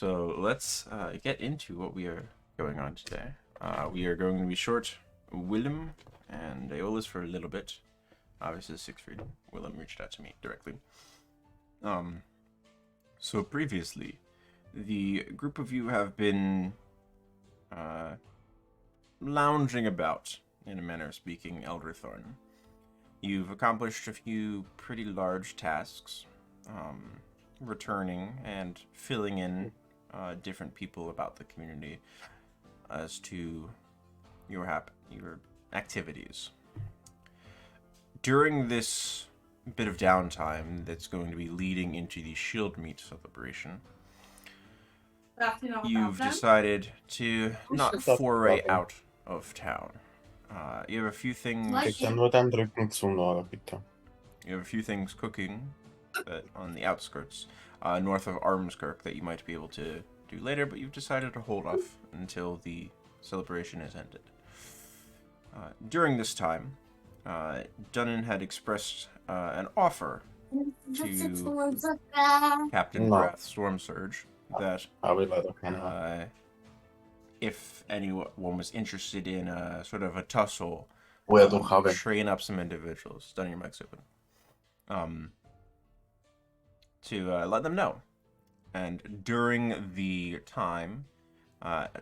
So let's get into what we are going on today. We are going to be short Willem and Aeolus for a little bit. Obviously, Siegfried. Willem reached out to me directly. So previously, the group of you have been lounging about, in a manner of speaking, Elderthorn. You've accomplished a few pretty large tasks, returning and filling in different people about the community as to your activities. During this bit of downtime that's going to be leading into the Shield Meet celebration, you've decided to not foray out of town. You have a few things. You have a few things cooking on the outskirts, north of Armskirk, that you might be able to do later, but you've decided to hold off until the celebration is ended. During this time, Dunnan had expressed an offer to Captain Brath Stormsurge that if anyone was interested in a sort of a tussle, train up some individuals. Dunnan, your mic's open. To let them know. And during the time,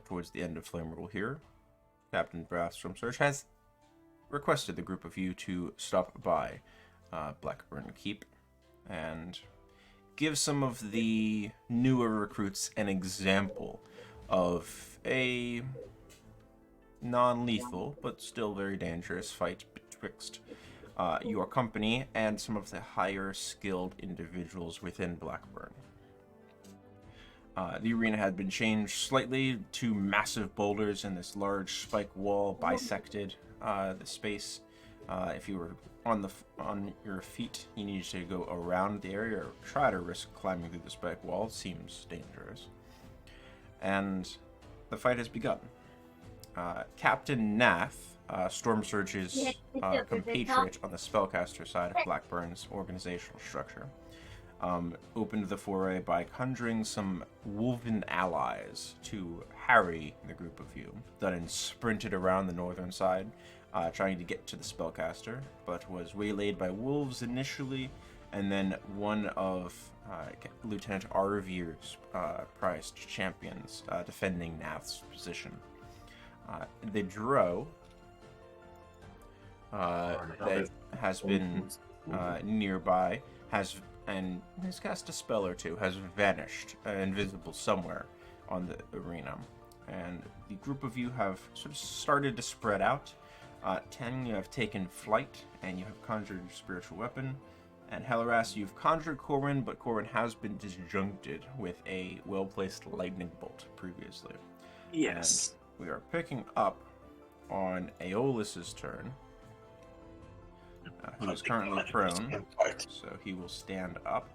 towards the end of Flame Rule here, Captain Brath Stormsurge has requested the group of you to stop by Blackburn Keep and give some of the newer recruits an example of a non-lethal but still very dangerous fight betwixt your company and some of the higher skilled individuals within Blackburn. The arena had been changed slightly to massive boulders, and this large spike wall bisected the space. If you were on your feet, you needed to go around the area or try to risk climbing through the spike wall. It seems dangerous. And the fight has begun. Captain Nath, Stormsurge's compatriot on the spellcaster side of Blackburn's organizational structure, opened the foray by conjuring some wolven allies to harry the group of you. Dunnan sprinted around the northern side, trying to get to the spellcaster, but was waylaid by wolves initially, and then one of Lieutenant Arvir's prized champions defending Nath's position. The Drow that has been nearby has cast a spell or two, has vanished, invisible somewhere on the arena. And the group of you have sort of started to spread out. 10, you have taken flight, and you have conjured your spiritual weapon. And Helleras, you've conjured Corwin, but Corwin has been disjuncted with a well-placed lightning bolt previously. Yes. And we are picking up on Aeolus's turn, who is currently prone, so he will stand up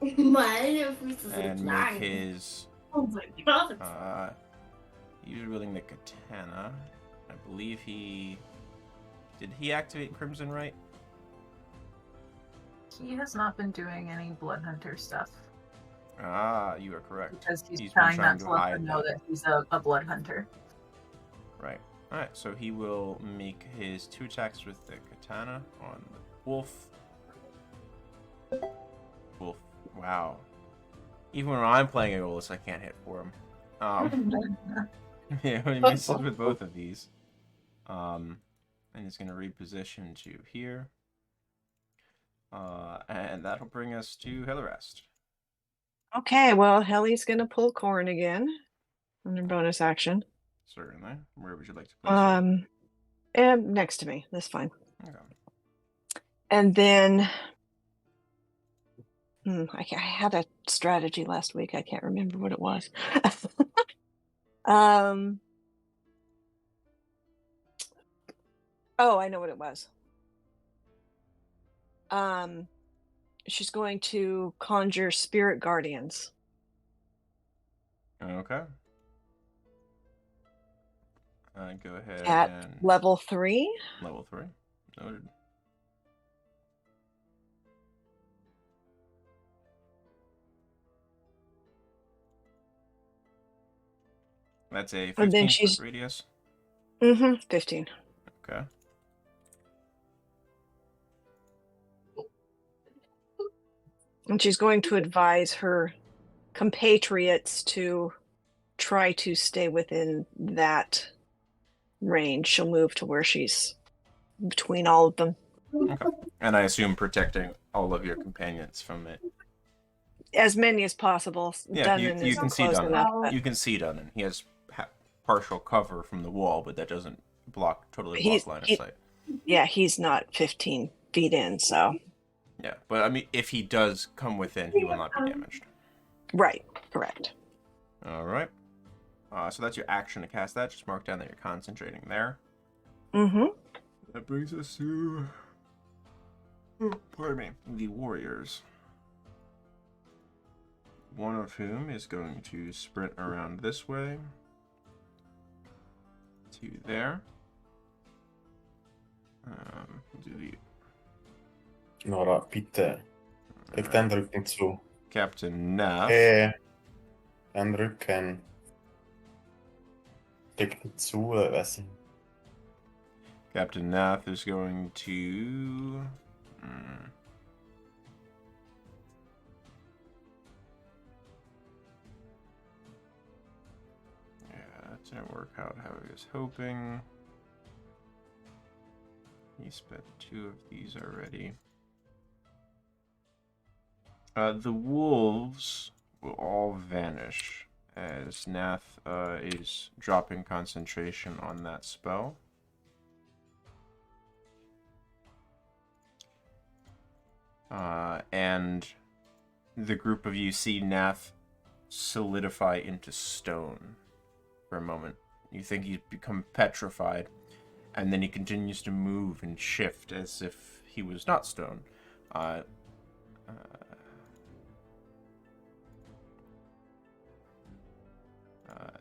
and make his he's wielding the katana. I believe did he activate Crimson Right? He has not been doing any Blood Hunter stuff. Ah, you are correct. Because he's trying not to let them know that he's a Blood Hunter. Right. Alright, so he will make his 2 attacks with the katana on the wolf. Wolf. Wow. Even when I'm playing Aeolus, I can't hit for him. Yeah, he misses with both of these. And he's going to reposition to here. And that'll bring us to Hellerest. Okay, well, Helly's gonna pull Corn again under bonus action. Certainly. Where would you like to place her? And next to me. That's fine. Okay. And then I had a strategy last week. I can't remember what it was. Oh, I know what it was. She's going to conjure spirit guardians. Okay. Go ahead at and level 3. level 3. Noted. That's a And then 15-foot she's radius. 15. Okay. And she's going to advise her compatriots to try to stay within that range. She'll move to where she's between all of them. Okay. And I assume protecting all of your companions from it. As many as possible. Yeah, you Dunnan can isn't see close Dunnan. enough. But You can see Dunnan. He has partial cover from the wall, but that doesn't totally block line of sight. Yeah, he's not 15 feet in, so. Yeah, but I mean, if he does come within, he will not be damaged. Right, correct. All right. So that's your action to cast that. Just mark down that you're concentrating there. That brings us to, pardon me, the warriors. One of whom is going to sprint around this way to there. Do the Några bitte. Lägg den rycken så. Captain Neff. Den rycken. Lägg den så, väsen. Captain Neff is going to. Yeah, that didn't work out how he was hoping. He spent 2 of these already. The wolves will all vanish as Nath is dropping concentration on that spell. And the group of you see Nath solidify into stone for a moment. You think he's become petrified, and then he continues to move and shift as if he was not stone.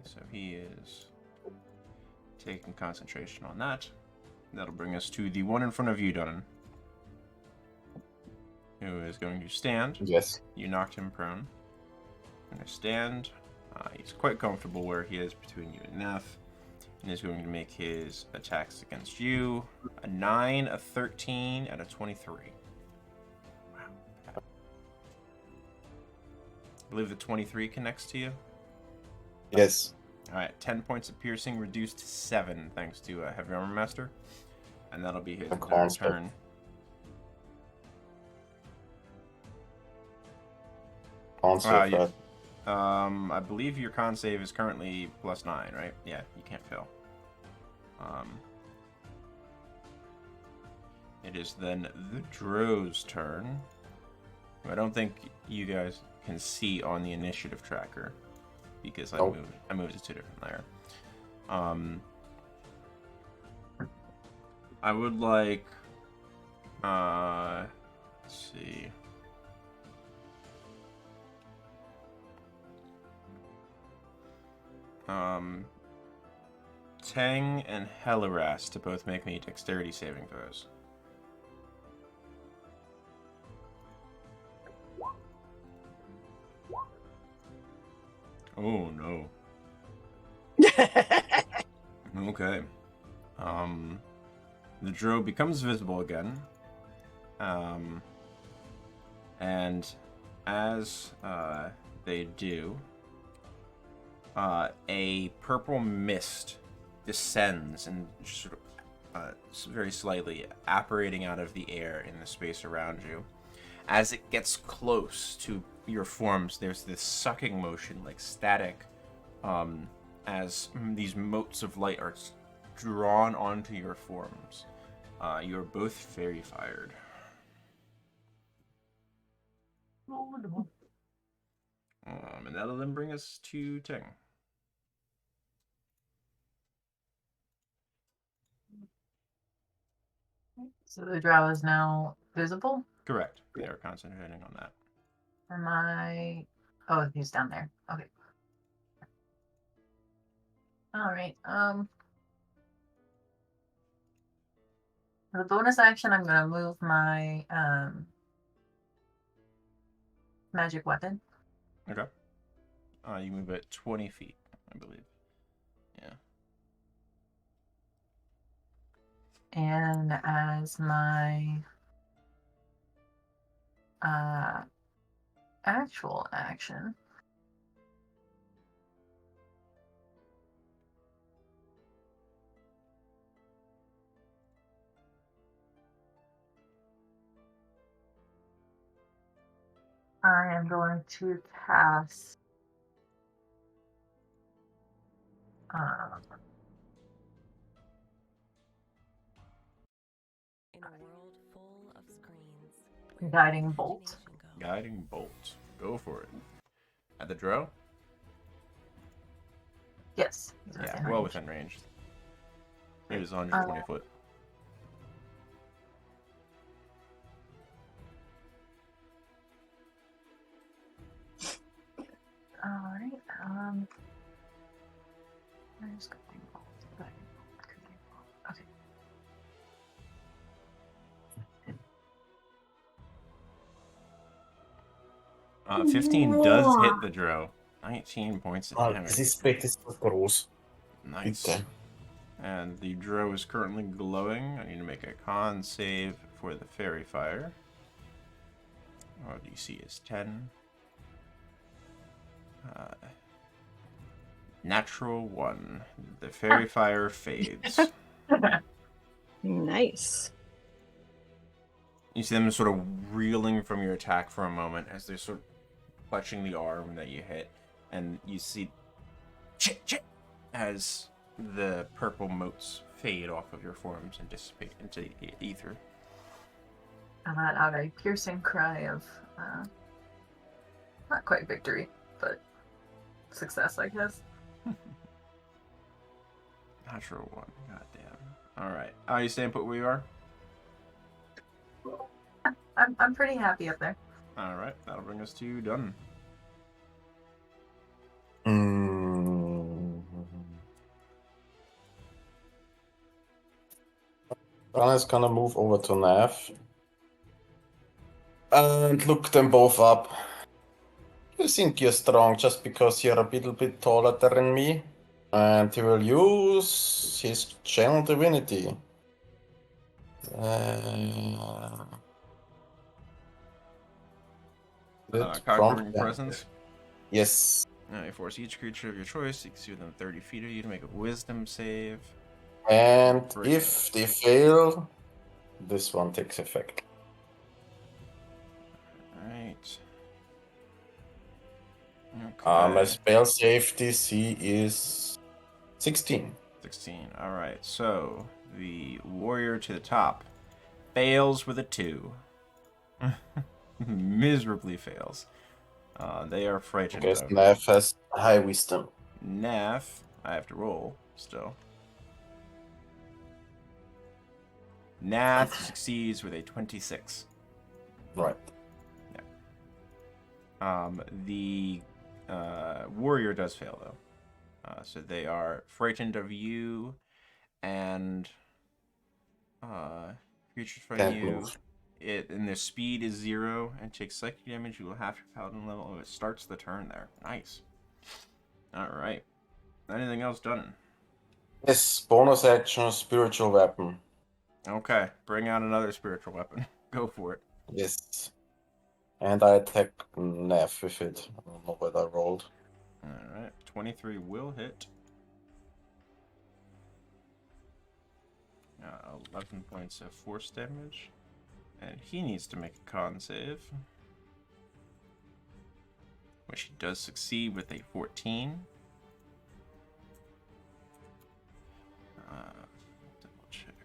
So he is taking concentration on that. That'll bring us to the one in front of you, Dunnan, who is going to stand. Yes. You knocked him prone. Going to stand. He's quite comfortable where he is between you and Neff, and is going to make his attacks against you. A 9, a 13, and a 23. Wow. I believe the 23 connects to you. Yes. Alright, 10 points of piercing reduced to 7 thanks to Heavy Armor Master. And that'll be his turn. I believe your con save is currently +9, right? Yeah, you can't fail. It is then the Drow's turn. I don't think you guys can see on the initiative tracker because I moved it to a different layer. I would like let's see. Tang and Helaras to both make me dexterity saving throws. Oh no. Okay. The drow becomes visible again. And as they do, a purple mist descends and just sort of very slightly apparating out of the air in the space around you. As it gets close to your forms, there's this sucking motion, like static, as these motes of light are drawn onto your forms. You're both fairy fired. And that'll then bring us to Ting. So the drow is now visible? Correct. They are concentrating on that. Am I... Oh, he's down there. Okay. Alright, for the bonus action, I'm gonna move my, magic weapon. Okay. You move it 20 feet, I believe. And as my actual action, I am going to cast In a world full of screens, Guiding Bolt. Guiding bolt. Go for it. At the drow? Yes. Yeah, well within range. It is 120 foot. Alright, where's Guiding Bolt? Okay. 15 does hit the drow. 19 points of Ah, damage. das ist so groß. Nice. Bitte. And the drow is currently glowing. I need to make a con save for the fairy fire. Our DC is 10. Natural 1. The fairy fire fades. Nice. You see them sort of reeling from your attack for a moment as they're sort of clutching the arm that you hit, and you see as the purple motes fade off of your forms and dissipate into the ether. I let out a piercing cry of not quite victory, but success, I guess. Natural 1. Goddamn. Alright. Are you staying put where you are? I'm pretty happy up there. Alright. That'll bring us to done. Anna's gonna move over to Nav and look them both up. You think you're strong just because you're a little bit taller than me? And he will use his channel divinity. Conquering presence. Yes. You force each creature of your choice to exceed within 30 feet of you to make a wisdom save. And if they fail, this one takes effect. Alright. My spell save DC is 16. 16. Alright, so the warrior to the top fails with a 2. Miserably fails. They are frightened. I guess Nav has high wisdom. Nav, I have to roll still. Nav succeeds with a 26. Right. The warrior does fail though. So they are frightened of you, and creatures frighten you. Move. And their speed is 0 and takes psychic damage. You will half your paladin level. Oh, it starts the turn there. Nice. All right. Anything else done? Yes, bonus action, spiritual weapon. Okay, bring out another spiritual weapon. Go for it. Yes. And I attack Nav with it. I don't know what I rolled. All right, 23 will hit. 11 points of force damage. And he needs to make a con save, which he does succeed with a 14. Double check.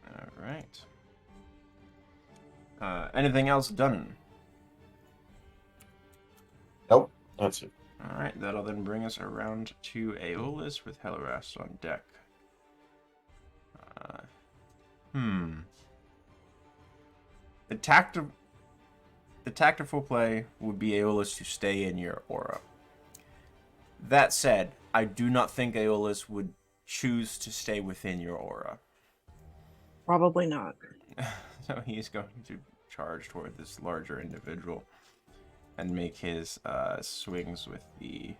All right. Anything else done? Nope, that's it. Alright, that'll then bring us around to Aeolus with Helarast on deck. The tactful play would be Aeolus to stay in your aura. That said, I do not think Aeolus would choose to stay within your aura. Probably not. So he's going to charge toward this larger individual. and make his swings with the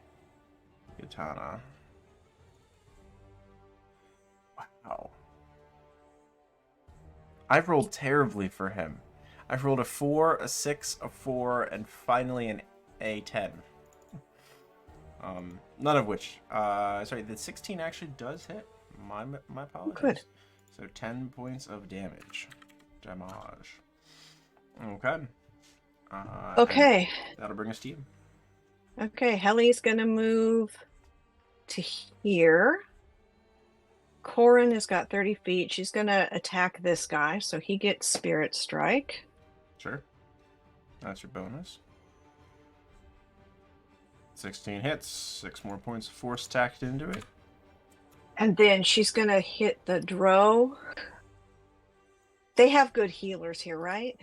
katana. Wow. I've rolled terribly for him. I've rolled a 4, a 6, a 4, and finally an A10. None of which, sorry, the 16 actually does hit. My apologies. Good. So 10 points of damage. Damage. Okay. Okay. That'll bring us to you. Okay, Helly's gonna move to here. Corin has got 30 feet. She's gonna attack this guy, so he gets Spirit Strike. Sure. That's your bonus. 16 hits. 6 more points of force stacked into it. And then she's gonna hit the Drow. They have good healers here, right?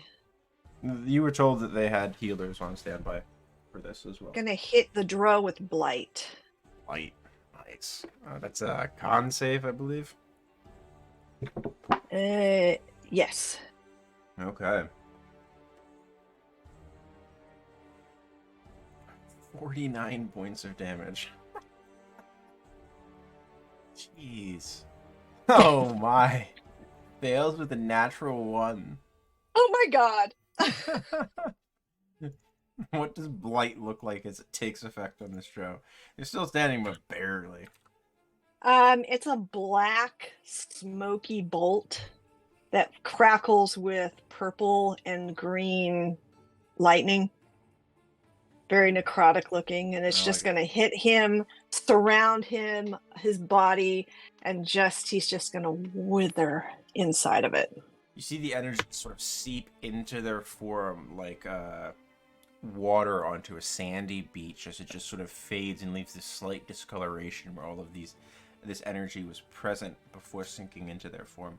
You were told that they had healers on standby for this as well. Gonna hit the Drow with Blight. Light. Nice. That's a con save, I believe. Yes. Okay. 49 points of damage. Jeez. Oh my. Fails with a natural 1. Oh my god. What does Blight look like as it takes effect on this show? You're still standing, but barely. It's a black, smoky bolt that crackles with purple and green lightning. Very necrotic looking, and it's I just like it. going to hit him, surround him, his body, and he's just going to wither inside of it. You see the energy sort of seep into their form like water onto a sandy beach as it just sort of fades and leaves this slight discoloration where all of this energy was present before sinking into their form.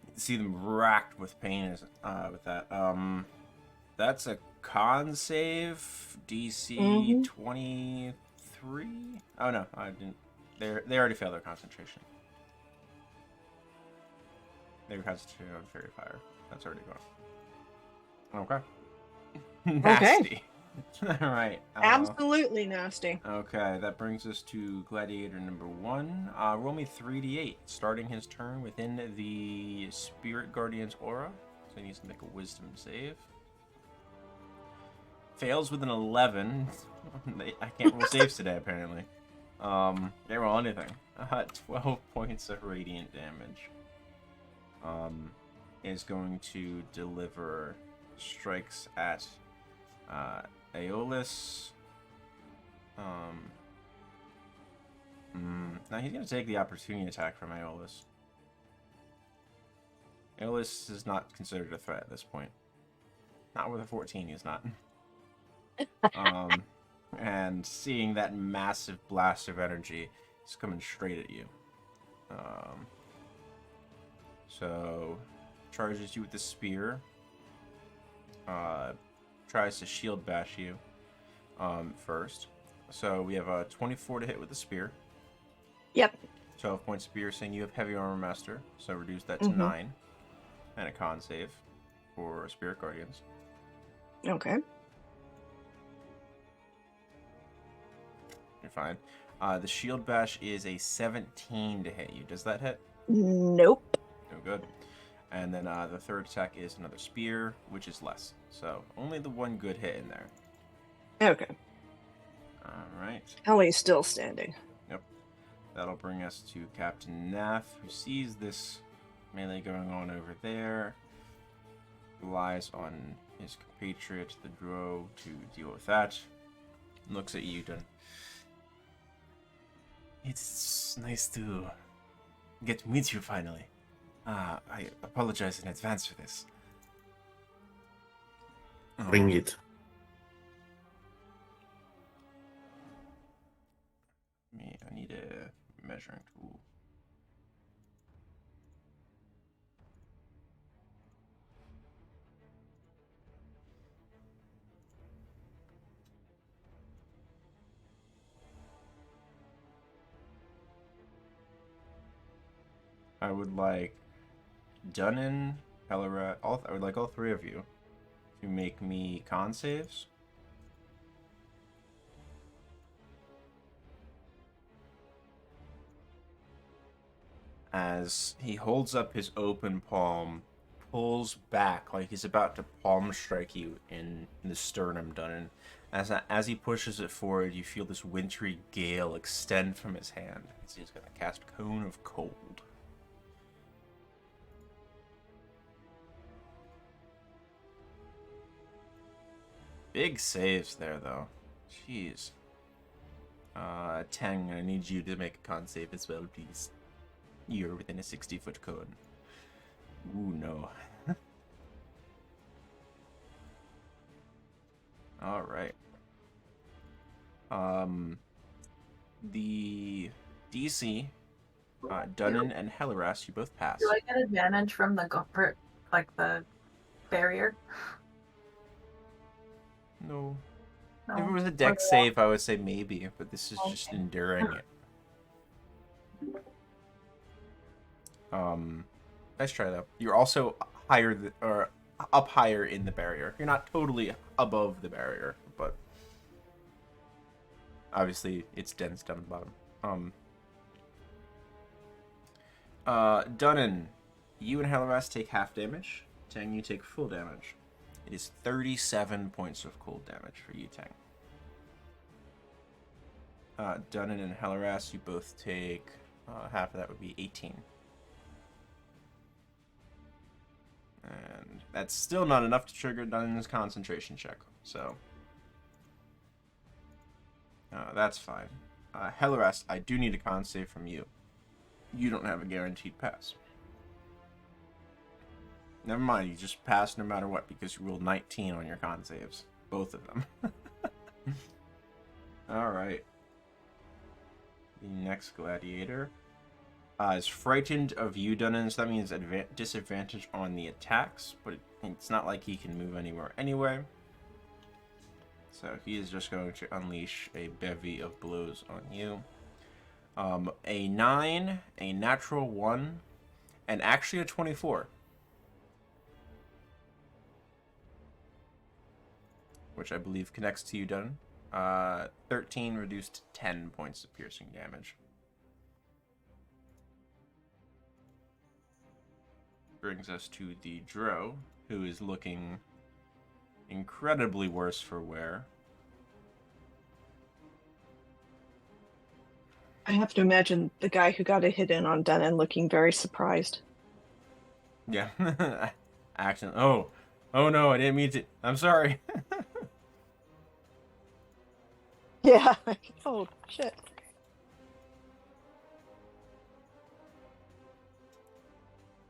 You see them racked with pain with that. That's a con save, DC 23. Oh no, I didn't. They already failed their concentration. They were concentrating on Fairy Fire. That's already gone. Okay. Nasty. All right. Absolutely nasty. Okay, that brings us to Gladiator number 1. Roll me 3d8, starting his turn within the Spirit Guardian's aura. So he needs to make a Wisdom save. Fails with an 11. I can't roll saves today, apparently. Can't roll anything. 12 points of radiant damage. Is going to deliver strikes at Aeolus. Now he's going to take the opportunity attack from Aeolus. Aeolus is not considered a threat at this point. Not with a 14, he's not. And seeing that massive blast of energy, it's coming straight at you. So, charges you with the spear. Tries to shield bash you first. So we have a 24 to hit with the spear. Yep. 12 points of piercing. You have heavy armor master, so reduce that to 9. And a con save for Spirit Guardians. Okay. You're fine. The shield bash is a 17 to hit you. Does that hit? Nope. No good. And then the third attack is another spear, which is less. So only the one good hit in there. Okay. Alright. Helly's still standing. Yep. That'll bring us to Captain Nath, who sees this melee going on over there. Relies on his compatriot, the Drow, to deal with that. Looks at you, Dun. It's nice to get to meet you finally. I apologize in advance for this. Bring it. I need a measuring tool. I would like Dunnan, Pellerat, I would like all three of you to make me con saves as he holds up his open palm, pulls back like he's about to palm strike you in the sternum, Dunnan. As he pushes it forward, you feel this wintry gale extend from his hand. He's going to cast Cone of Cold. Big saves there, though. Jeez. Tang, I need you to make a con save as well, please. You're within a 60-foot cone. Ooh, no. Alright. The DC, Dunnan and Helleras, you both pass. Do I get advantage from the the barrier? No. No. If it was a dex save, I would say maybe, but this is just enduring it. Nice try though. You're also up higher in the barrier. You're not totally above the barrier, but obviously it's dense down the bottom. Dunnan, you and Helleras take half damage. Tang, you take full damage. It is 37 points of cold damage for you, Tang. Dunnan and Helleras, you both take half of that would be 18. And that's still not enough to trigger Dunnan's concentration check, so that's fine. Helleras, I do need a con save from you. You don't have a guaranteed pass. Never mind, you just pass no matter what because you rolled 19 on your con saves. Both of them. Alright. The next gladiator is frightened of you, Dunnan, so that means disadvantage on the attacks, but it's not like he can move anywhere anyway. So he is just going to unleash a bevy of blows on you. A 9, a natural 1, and actually a 24. Which I believe connects to you, Dunnan. 13 reduced to 10 points of piercing damage. Brings us to the Drow, who is looking incredibly worse for wear. I have to imagine the guy who got a hit in on Dunnan looking very surprised. Yeah. Action. Oh no, I didn't mean to. I'm sorry. Yeah. Oh, shit.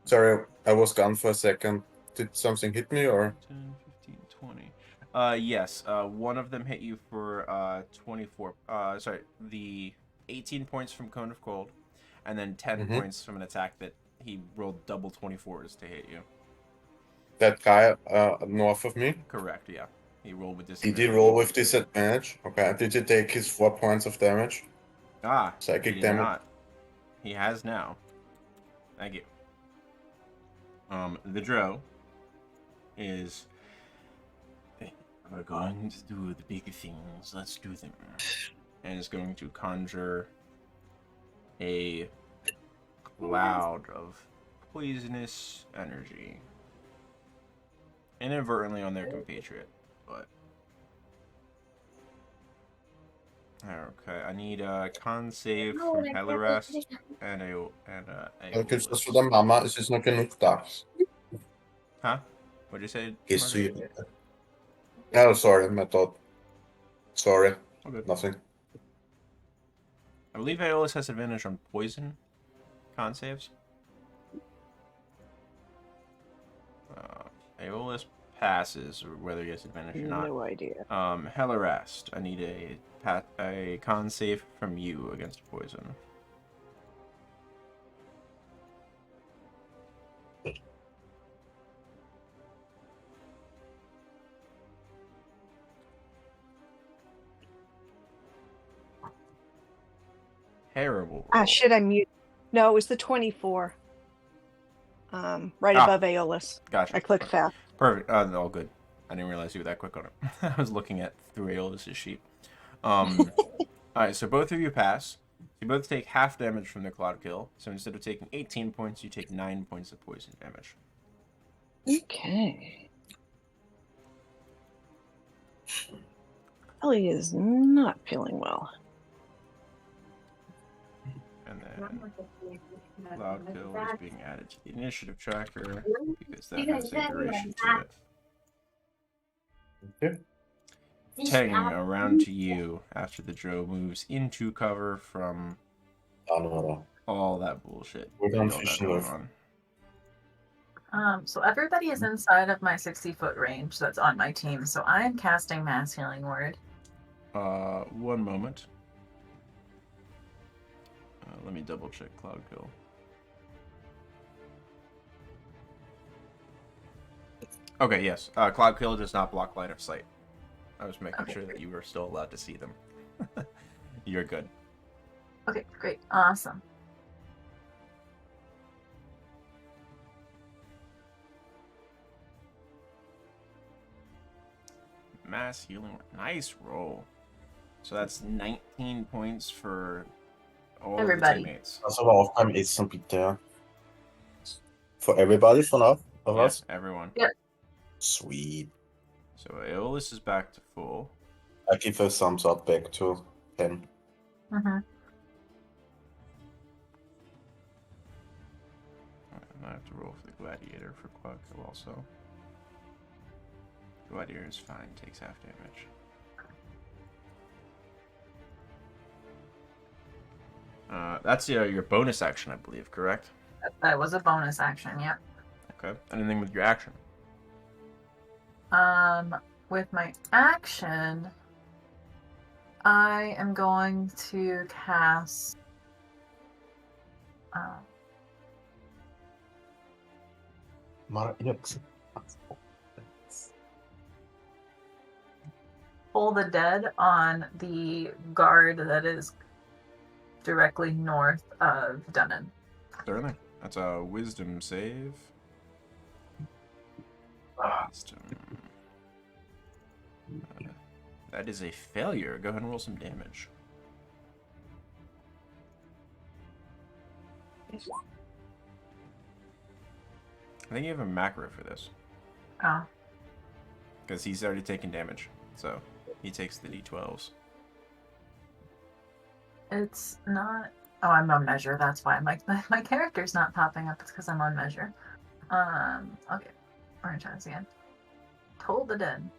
Sorry, I was gone for a second. Did something hit me or? 10, 15, 20. Yes. One of them hit you for 24. Sorry, the 18 points from Cone of Cold, and then 10 points from an attack that he rolled double 24s to hit you. That guy north of me? Correct, yeah. He rolled with disadvantage. Did he roll with disadvantage? Okay. Did he take his 4 points of damage? Psychic he did damage? not. He has now. Thank you. The Drow is... We're going to do the big things. Let's do them. And is going to conjure a cloud of poisonous energy. Inadvertently on their compatriot, but... Okay, I need a con save from Helleras and a Just for the mama, es ist noch genug da. Huh? What'd you say? Gehst du Mark? hier? Oh, sorry, my thought. Sorry, All good. nothing. I believe Aeolus has advantage on poison con saves. Aeolus passes, whether he has advantage or not. No idea. Hellerast, I need a con save from you against poison. Terrible roll. Shit, I muted. No, it was the 24. Right above Aeolus. Gotcha. I clicked fast. Perfect. All good. I didn't realize you were that quick on it. I was looking at through Aeolus' sheet. Alright, so both of you pass. You both take half damage from the cloud kill. So instead of taking 18 points, you take 9 points of poison damage. Okay. Ellie is not feeling well. And then cloud kill is being added to the initiative tracker because that has a duration to it. Okay. Tang, around to you after the Joe moves into cover from all that bullshit We're that done y'all got fishing going with. on. So everybody is inside of my 60-foot range that's on my team. So I am casting Mass Healing Word. One moment. Let me double check cloud kill. Okay, yes. Cloud kill does not block line of sight. I was making sure that you were still allowed to see them. You're good. Okay, great. Awesome. Mass healing. Nice roll. So that's 19 points for all Everybody. of the teammates. Also aufgaben ist ein bitte. For everybody, for now? For Yeah, us? everyone. Yep. Sweet. So Aeolus is back to full. I give a thumbs up back to 10. Mm-hmm. I have to roll for the Gladiator for cloud kill also. Gladiator is fine, takes half damage. That's your bonus action, I believe, correct? That was a bonus action, yep. Okay. Anything with your action? With my action, I am going to cast Pull the Dead on the guard that is directly north of Dunnan. Certainly. That's a wisdom save. Wisdom. That is a failure. Go ahead and roll some damage. I think you have a macro for this. Oh, Because he's already taken damage. So he takes the d12s. it's not. Oh, I'm on measure. That's why my character's not popping up. It's because I'm on measure. Okay. We're gonna try this again. Toll the Dead.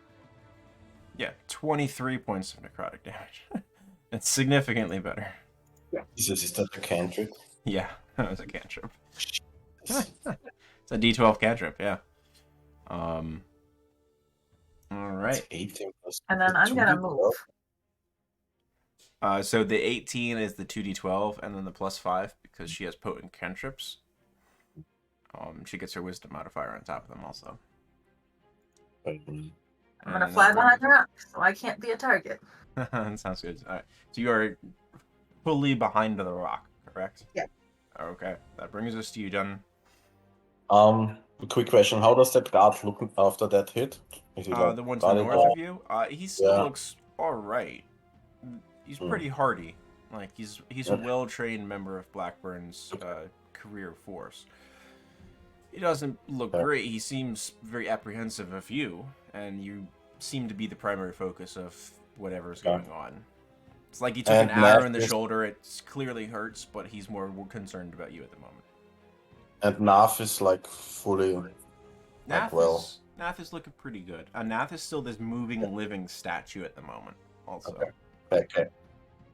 Yeah, 23 points of necrotic damage. It's significantly better. Is that a cantrip? Yeah, that was a cantrip. It's a d12 cantrip, yeah. All right. 18 plus And then I'm gonna 2d12. move. So the 18 is the 2d12, and then the +5 because she has potent cantrips. She gets her wisdom modifier on top of them also. I'm gonna fly behind the rock, so I can't be a target. That sounds good. All right. So you are fully behind the rock, correct? Yeah. Okay. That brings us to you, Dun. A quick question. How does that guard look after that hit? Is he The one to the north of you, he still looks all right. He's pretty hardy. Like he's a well-trained member of Blackburn's career force. He doesn't look great. He seems very apprehensive of you, and you seem to be the primary focus of whatever's going on. It's like he took an arrow in the shoulder. It clearly hurts, but he's more concerned about you at the moment. And Nath is like fully Nath is looking pretty good. Nath is still this moving, living statue at the moment. Also. Okay.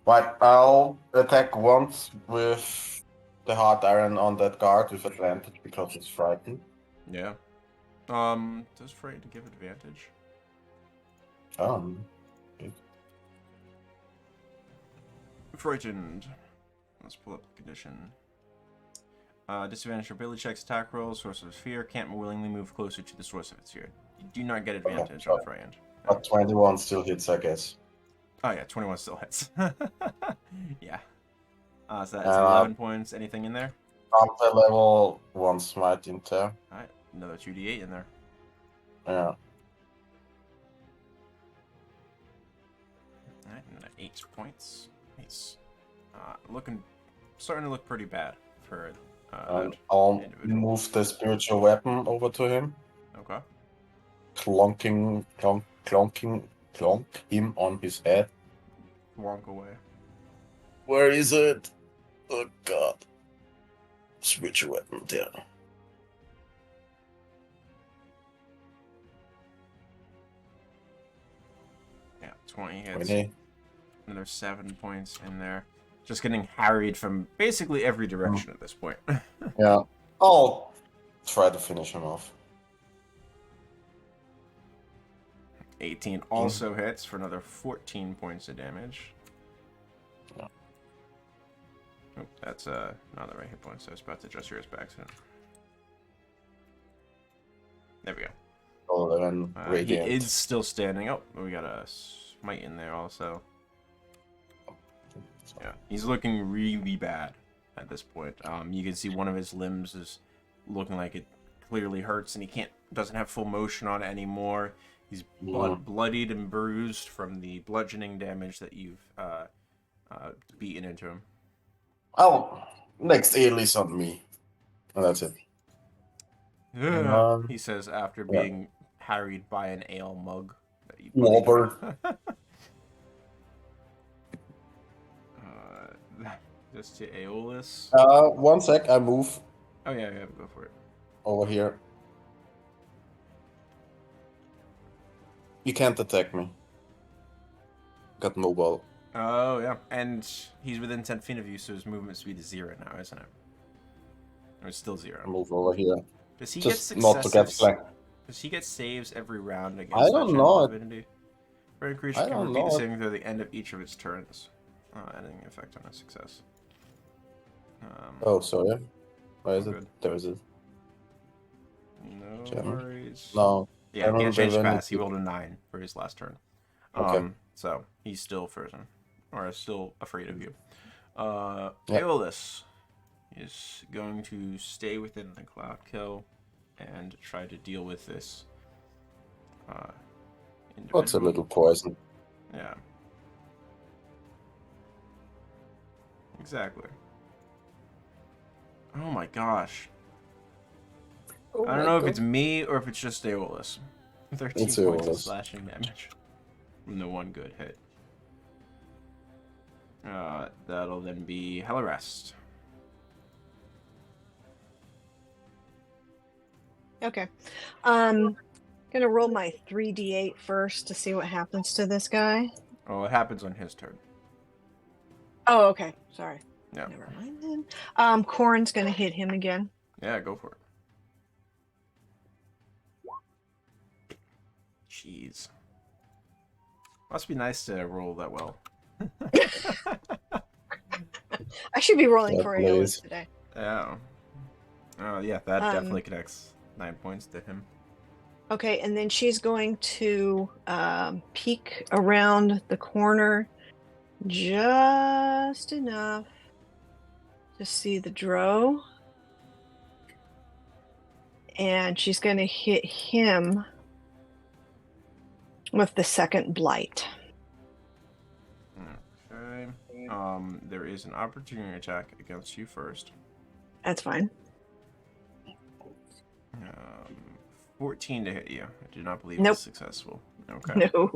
Right, I'll attack once with the hard iron on that guard with advantage because it's frightened. Yeah. Does frightened give advantage? Frightened. Let's pull up the condition. Disadvantage for ability checks, attack rolls, source of fear. Can't willingly move closer to the source of its fear. You do not get advantage on frightened. But 21 still hits, I guess. Oh yeah, 21 still hits. Yeah. So that's 11 points. Anything in there? Counter level 1 smite in there. Alright, another 2d8 in there. Yeah. Alright, and then 8 points. Nice. Starting to look pretty bad for I'll individual. move the spiritual weapon over to him, Okay. clonk him on his head. Walk away. Where is it? Oh god. Spiritual weapon there. Yeah, 20 hits. 20. Another 7 points in there. Just getting harried from basically every direction at this point. Yeah. I'll try to finish him off. 18 also hits for another 14 points of damage. Yeah. Oh, that's not the right hit points. I was about to adjust yours by accident. There we go. 11 He radiant. is still standing. Oh, we got a smite in there also. Yeah, he's looking really bad at this point. You can see one of his limbs is looking like it clearly hurts, and he doesn't have full motion on it anymore. He's bloodied and bruised from the bludgeoning damage that you've beaten into him. Oh, next ale is on me. And that's it. He says after being harried by an ale mug. That you Wobber. Just to Aeolus. 1 sec, I move Oh yeah, go for it. over here. You can't attack me. Got mobile. Oh yeah, and he's within 10 feet of you, so his movement speed is 0 now, isn't it? Or it's still 0. Move over here. Does he Just get not to get successes? flanked. Does he get saves every round against I that don't channel know. divinity? Very creature I can don't repeat the know. saving throw at the end of each of its turns, adding effect on a success. Oh, sorry. Where is Oh, it? good. There is it. No Channel. worries. No. Yeah, Channel can't change divinity. fast. He rolled a 9 for his last turn. Okay. So he's still frozen, or still afraid of you. Yep. Aeolus is going to stay within the cloud kill and try to deal with this. What's a Individual. little poison? Yeah. Exactly. Oh my gosh. Oh I don't my know if God. it's me or if it's just Aeolus. 13 It's points of Aeolus. slashing damage from the one good hit. That'll then be Hellarest. Okay. Gonna roll my 3d8 first to see what happens to this guy. Oh, it happens on his turn. Oh, okay. Sorry. Yeah. Never mind then. Corn's gonna hit him again. Yeah, go for it. Jeez. Must be nice to roll that well. I should be rolling Yeah, for please. Aeolus today. Yeah. Oh, yeah, that definitely connects 9 points to him. Okay, and then she's going to peek around the corner just enough to see the drow. And she's going to hit him with the second blight. Okay. There is an opportunity attack against you first. That's fine. 14 to hit you. I do not believe Nope. it's successful. Okay. No.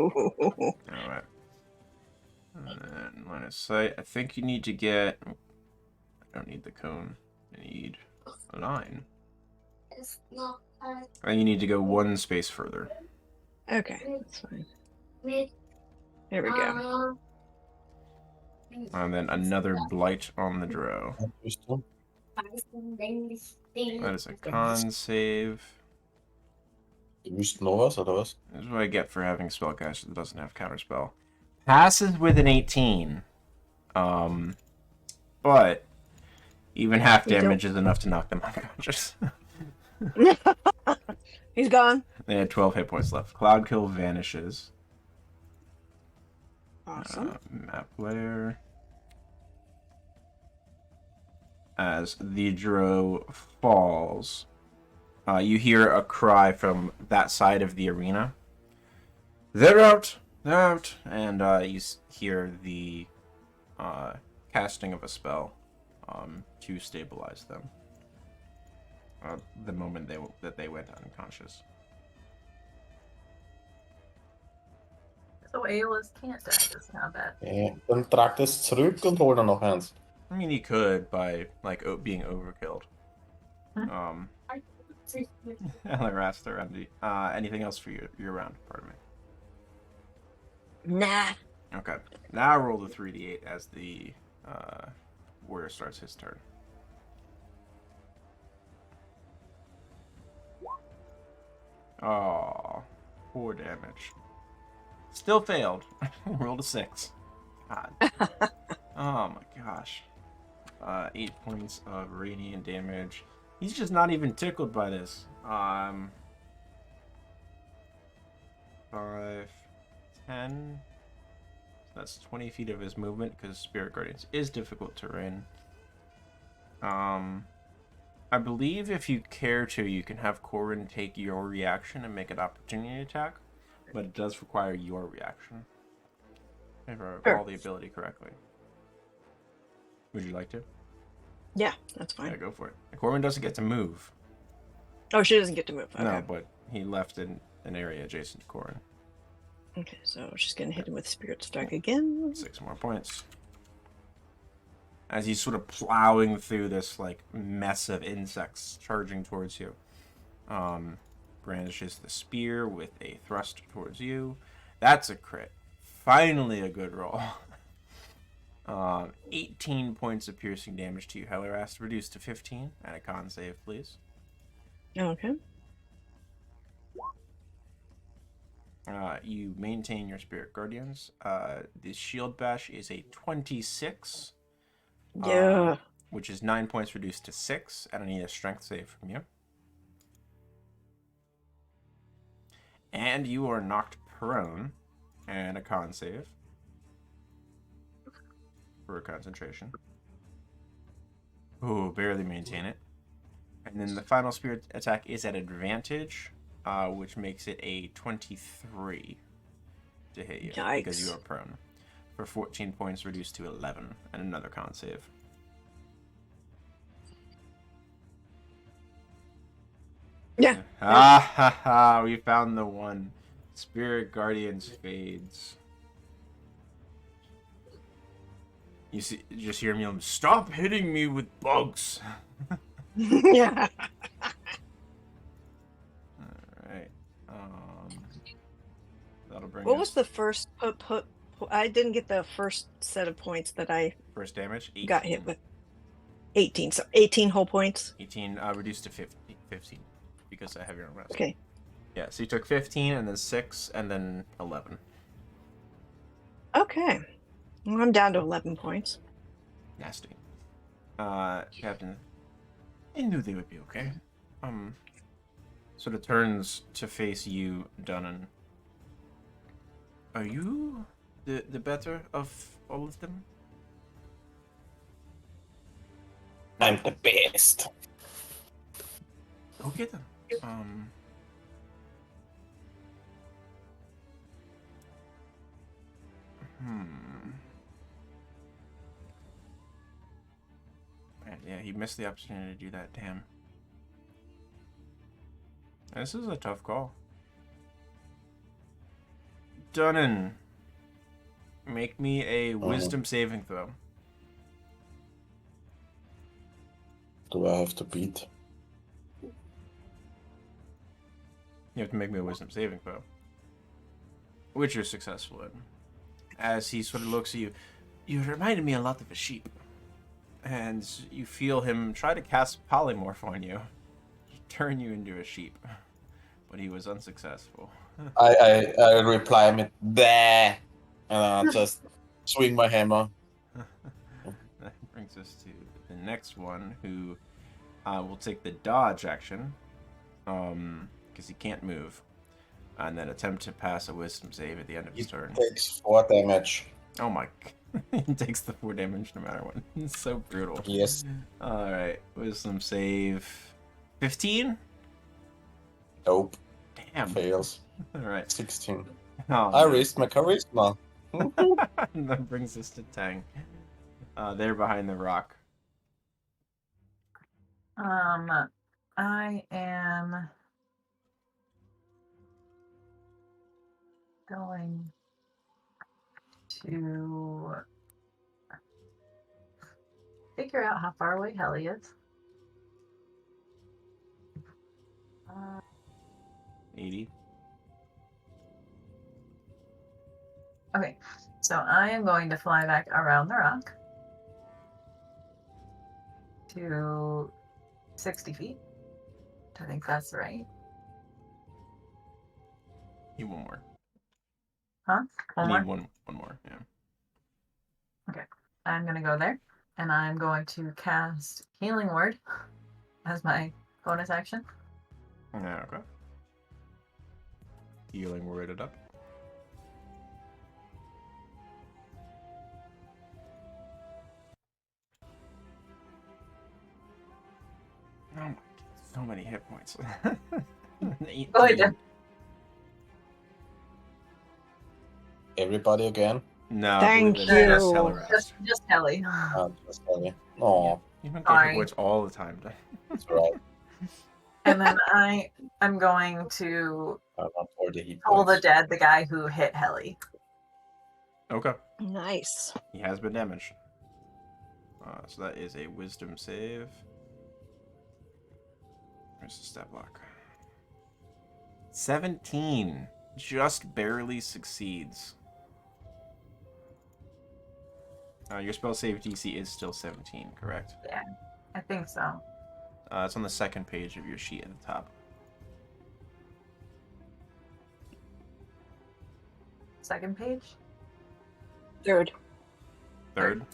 Alright. And then line of sight. I think you need to get... I don't need the cone. I need a line. And you need to go one space further. Okay, that's fine. There we go. And then another blight on the drow. That is a con save. Just Novas, oder was? This is what I get for having a spellcaster that doesn't have counterspell. Passes with an 18. But even half You don't- damage is enough to knock them unconscious. He's gone. They had 12 hit points left. Cloud Kill vanishes. Awesome. Map layer. As the drow falls, you hear a cry from that side of the arena. They're out! They're out! And you hear the casting of a spell to stabilize them. The moment that they went unconscious. So Aeolus can't die this combat. Dann trag das zurück und hol dann noch eins. I mean, he could by like being overkilled. Elaraster, Andy. Anything else for your round? Pardon me. Nah. Okay. Now roll the 3d8 as the warrior starts his turn. Oh, 4 damage. Still failed. Rolled a 6. God. Oh my gosh. 8 points of radiant damage. He's just not even tickled by this. 5, 10. So that's 20 feet of his movement because Spirit Guardians is difficult terrain. I believe if you care to, you can have Corin take your reaction and make an opportunity attack, but it does require your reaction. If I recall the ability correctly. Would you like to? Yeah, that's fine. Yeah, go for it. Corin doesn't get to move. Oh, she doesn't get to move. Okay. No, but he left in an area adjacent to Corin. Okay, so she's gonna hit him with Spirit Strike again. 6 more points. As he's sort of plowing through this like mess of insects charging towards you. Brandishes the spear with a thrust towards you. That's a crit. Finally a good roll. 18 points of piercing damage to you. Hellerast reduced to 15. And a con save, please. Okay. You maintain your Spirit Guardians. The Shield Bash is a 26. Yeah. Which is 9 points reduced to 6. And I need a strength save from you. And you are knocked prone. And a con save. For a concentration. Ooh, barely maintain it. And then the final spirit attack is at advantage, which makes it a 23 to hit you. Yikes. Because you are prone. For 14 points reduced to 11. And another con save. Yeah. Ha ha ha, we found the one. Spirit Guardians fades. You just hear me yelling, "Stop hitting me with bugs!" Yeah. Alright. That'll bring What us was the first I didn't get the first set of points that I first damage? 18. got hit with. 18. So 18 whole points. 18 reduced to 15 because I have your rest. Okay. Yeah, so you took 15 and then 6 and then 11. Okay. Well, I'm down to 11 points. Nasty. Captain, I knew they would be okay. Sort of turns to face you, Dunnan. Are you the better of all of them? I'm the best. Go get them. Yeah, he missed the opportunity to do that. Damn. This is a tough call. Dunnan, make me a wisdom saving throw. Do I have to beat? You have to make me a wisdom saving throw. Which you're successful in. As he sort of looks at you, you reminded me a lot of a sheep. And you feel him try to cast polymorph on you. Turn you into a sheep. But he was unsuccessful. I reply with there, and I just swing my hammer. That brings us to the next one, who will take the dodge action, because he can't move, and then attempt to pass a wisdom save at the end of his turn. Takes 4 damage. Oh my! He takes the 4 damage no matter what. It's so brutal. Yes. All right, wisdom save, 15. Nope. Damn. Fails. All right. 16. Oh, I raised my charisma. That brings us to Tang. They're behind the rock. I am going to figure out how far away Helly is. 80. Okay, so I am going to fly back around the rock to 60 feet. I think that's right. Need one more. Huh? One You more? need one more. Yeah. Okay, I'm going to go there, and I'm going to cast Healing Word as my bonus action. Yeah. Okay. Healing word it up. Oh my, so many hit points. 18. Go ahead, Dan. Everybody again? No, I Thank believe it's just you. Tellerest. Just Helly. Just Helly. Oh, You don't get hit Sorry. points all the time. that's right. And then I'm going to I want all the hit pull the points. dead, the guy who hit Helly. Okay. Nice. He has been damaged. So that is a wisdom save. Where's the stat block? 17. Just barely succeeds. Your spell save DC is still 17, correct? Yeah, I think so. It's on the second page of your sheet at the top. Second page? Third. Third?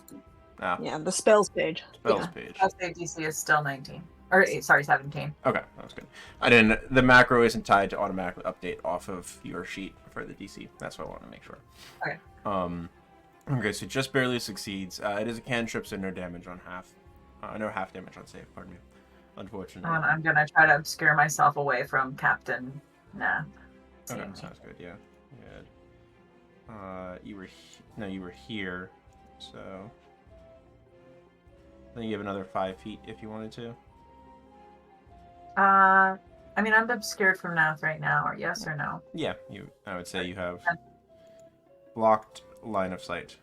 Ah, Yeah, the spells page. spells Yeah. page. Spell save DC is still 19. Or, sorry, 17. Okay, that was good. I didn't. The macro isn't tied to automatically update off of your sheet for the DC. That's what I want to make sure. Okay. Okay, so just barely succeeds. It is a cantrip, so no damage on half. No half damage on save. Pardon me. Unfortunately. I'm gonna try to obscure myself away from Captain. Nah. Okay, sounds good. Yeah. Good. You were you were here, so then you have another 5 feet if you wanted to. I mean, I'm obscured from Nath right now, or yes or no? Yeah, I would say you have blocked line of sight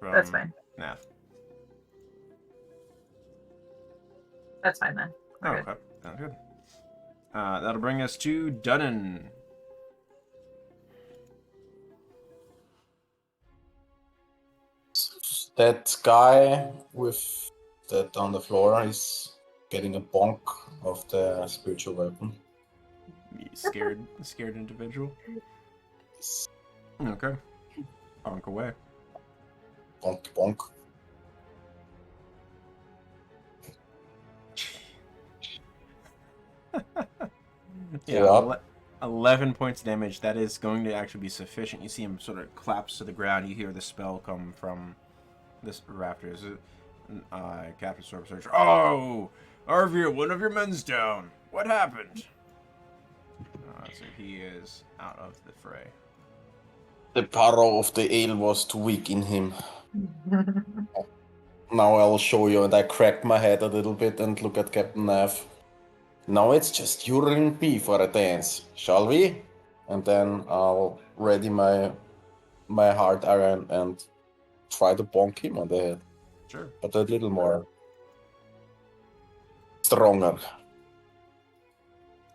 from That's fine. Nath. That's fine then. Oh, We're good. okay. Sounds good. That'll bring us to Dunnan. That guy with that on the floor is getting a bonk of the spiritual weapon. Scared individual. Okay. Bonk away. Bonk, bonk. Yeah, 11 points of damage. That is going to actually be sufficient. You see him sort of collapse to the ground. You hear the spell come from this rafters. Captain Storm Searcher. Oh! Arvir, one of your men's down. What happened? So he is out of the fray. The power of the ale was too weak in him. Now I'll show you, and I crack my head a little bit and look at Captain Neff. Now it's just you and me for a dance, shall we? And then I'll ready my hard iron and try to bonk him on the head. Sure. But a little more stronger.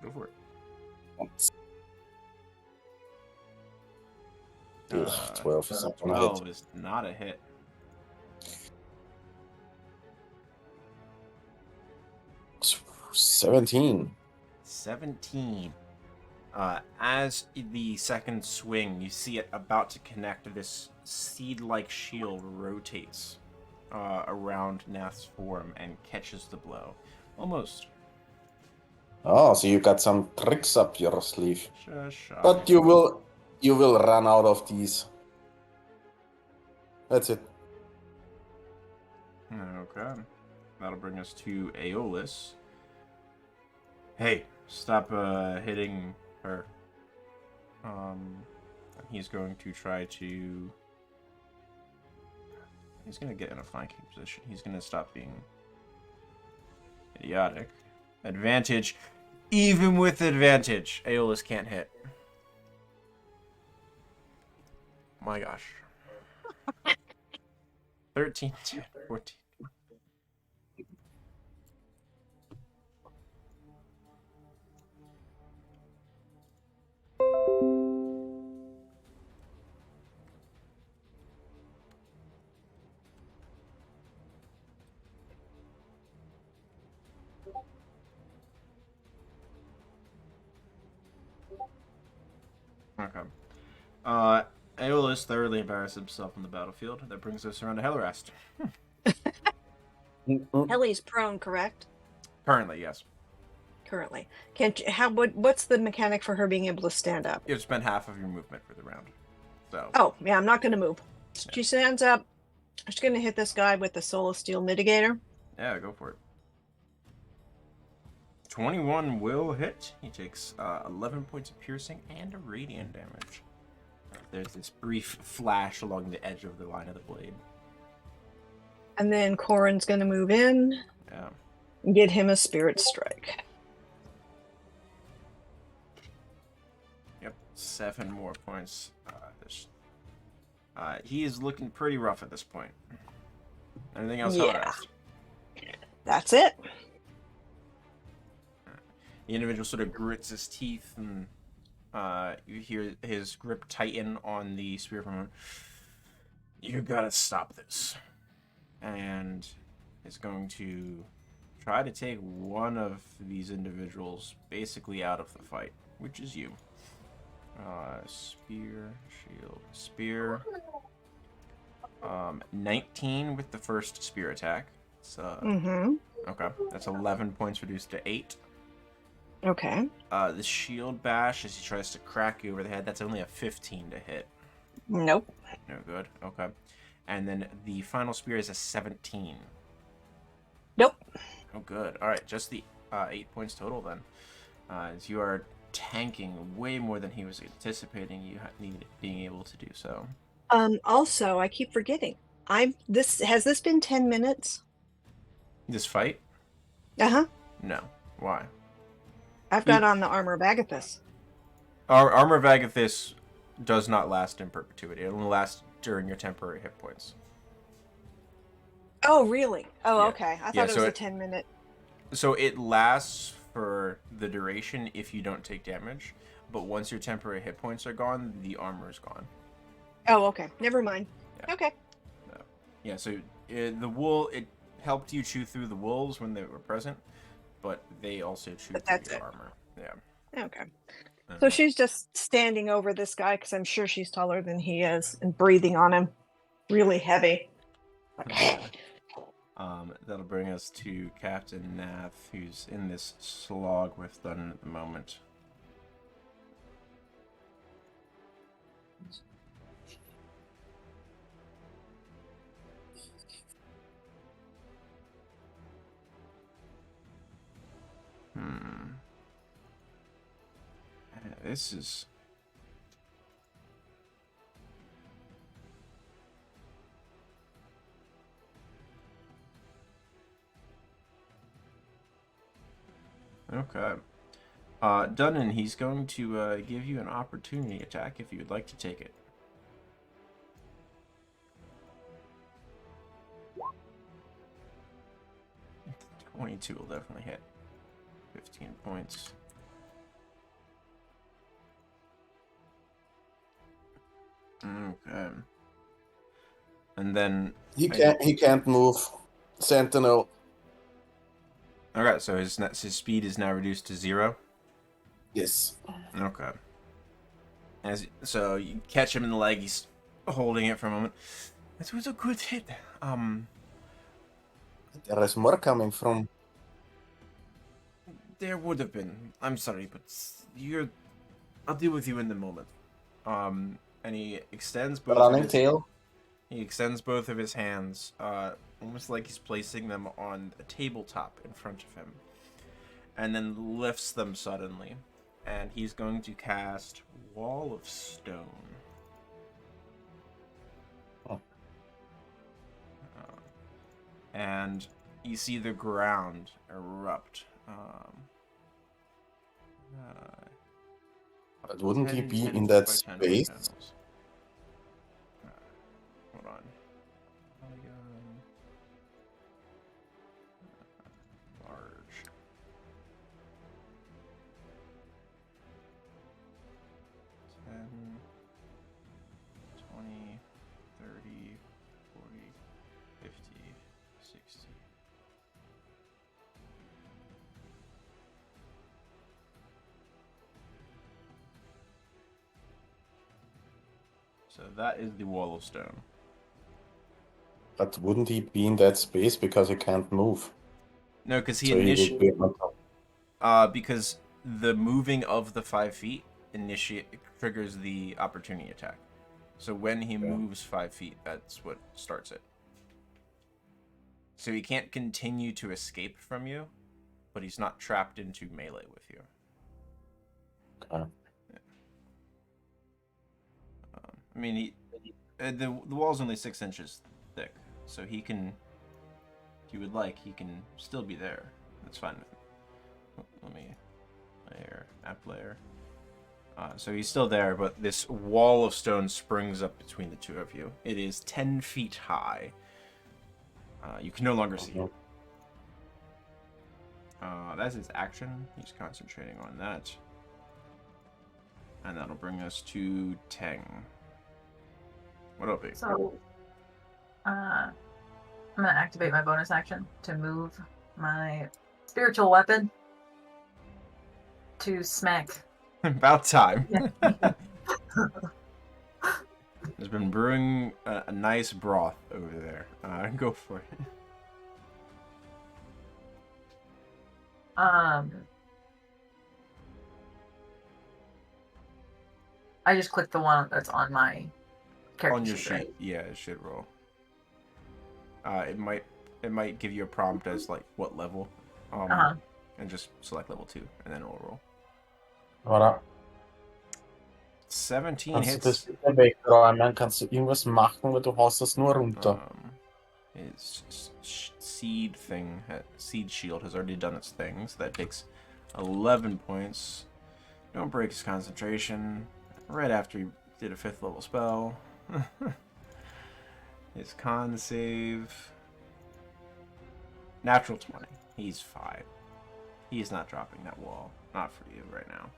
Go for it. Ugh, 12 is not gonna 12 hit. is not a hit. Ooh, 17. 17. As the second swing, you see it about to connect. This seed-like shield rotates around Nath's form and catches the blow. Almost. Oh, so you got some tricks up your sleeve. Shush. But you will run out of these. That's it. Okay. That'll bring us to Aeolus. Hey, stop hitting her. He's going to try to... He's gonna get in a flanking position. He's gonna stop being idiotic. Advantage. Even with advantage, Aeolus can't hit. My gosh. 13, 10, 14. Okay. Aeolus thoroughly embarrassed himself on the battlefield. That brings us around to Hellerast. Helly's prone, correct? Currently, yes. Currently. Can't you, what's the mechanic for her being able to stand up? You've spent half of your movement for the round. So. Oh, yeah, I'm not going to move. She stands up. She's going to hit this guy with the Soul of Steel Mitigator. Yeah, go for it. 21 will hit. He takes 11 points of piercing and radiant damage. There's this brief flash along the edge of the line of the blade. And then Corin's going to move in. Yeah. And get him a Spirit Strike. Yep, 7 more points. He is looking pretty rough at this point. Anything else? Yeah. That's it. The individual sort of grits his teeth, and you hear his grip tighten on the spear from him. You gotta stop this. And is going to try to take one of these individuals basically out of the fight, which is you. Spear, shield, spear. 19 with the first spear attack. Okay, that's 11 points reduced to 8. Okay. The shield bash, as he tries to crack you over the head, that's only a 15 to hit. Nope. No good. Okay. And then the final spear is a 17. Nope. Oh, good. All right, just the 8 points total then. As you are tanking way more than he was anticipating you needed being able to do so. Also, I keep forgetting. Has this been 10 minutes? This fight? Uh-huh. No. Why? I've got on the Armor of Agathis. Our Armor of Agathis does not last in perpetuity. It only lasts during your temporary hit points. Oh, really? Oh, Yeah. okay. I thought Yeah, it so was a it- 10-minute. So it lasts for the duration if you don't take damage, but once your temporary hit points are gone, the armor is gone. Oh, okay. Never mind. Yeah. Okay. Yeah, so the wool, it helped you chew through the wolves when they were present, but they also chew through that's your it. armor. Yeah. Okay. So she's just standing over this guy because I'm sure she's taller than he is and breathing on him really heavy. That'll bring us to Captain Nath, who's in this slog with Dunn at the moment. This is... Okay. Dunnan, he's going to give you an opportunity attack if you would like to take it. $22 will definitely hit. 15 points. Okay. And then... He can't move. Sentinel. Okay, so his speed is now reduced to 0? Yes. Okay. So you catch him in the leg, he's holding it for a moment. That was a good hit. There is more coming from. There would have been. I'm sorry, but I'll deal with you in the moment. And he extends both Running tail. He extends both of his hands, almost like he's placing them on a tabletop in front of him, and then lifts them suddenly. And he's going to cast Wall of Stone. Oh. and you see the ground erupt. But wouldn't he 10 be 10 in foot that by 10 foot space? panels. Hold on. Polygon. Large. Ten, 20, 30, 40, 50, 60. So that is the wall of stone. But wouldn't he be in that space because he can't move? No, because he So he would be on top. because the moving of the 5 feet triggers the opportunity attack. So when he moves 5 feet, that's what starts it. So he can't continue to escape from you, but he's not trapped into melee with you. Okay. I mean, the wall's only 6 inches thick, so he can, if you would like, he can still be there. That's fine with him. Let me app layer. So he's still there, but this wall of stone springs up between the two of you. It is 10 feet high. You can no longer see it. That's his action. He's concentrating on that. And that'll bring us to Teng. What'll it be? So, I'm gonna activate my bonus action to move my spiritual weapon to smack. About time. There's been brewing a nice broth over there. Go for it. I just clicked the one that's on my character On your sheet, sheet, right? yeah, it should roll. It might give you a prompt as like what level, and just select level 2, and then it'll roll. Voilà. 17 Kannst du hits. das bitte wegräumen? Kannst du irgendwas machen, weil du haust das nur runter? His seed shield has already done its thing, so that takes 11 points. Don't break his concentration. Right after he did a 5th level spell. His con save. Natural 20. He's fine. He's not dropping that wall. Not for you right now.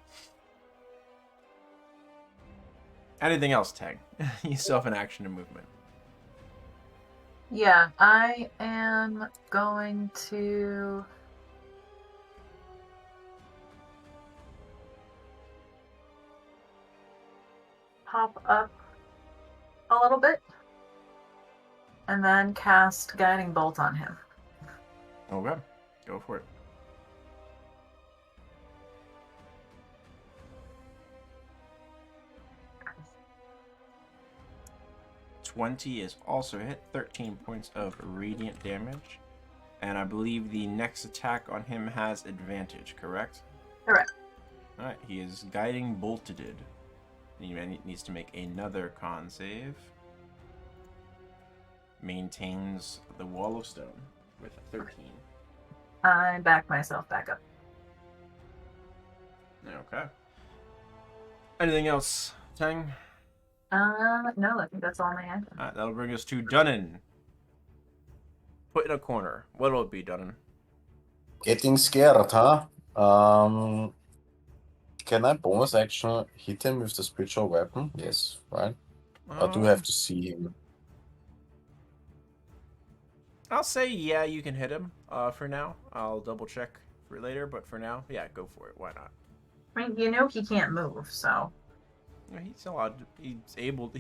Anything else, Tang? You still have an action and movement. Yeah, I am going to hop up a little bit and then cast Guiding Bolt on him. Okay, go for it. $20 is also hit. 13 points of radiant damage. And I believe the next attack on him has advantage, correct? Correct. Alright, he is guiding bolted. He needs to make another con save. Maintains the wall of stone with 13. I back myself back up. Okay. Anything else, Tang? No, I think that's all I have. Alright, that'll bring us to Dunnan. Put in a corner. What will it be, Dunnan? Getting scared, huh? Can I bonus action hit him with the spiritual weapon? Yes, right? Or do I have to see him? I'll say yeah, you can hit him. For now, I'll double check for later, but for now, yeah, go for it. Why not? I mean, you know he can't move, so. Yeah, he's allowed. He's able.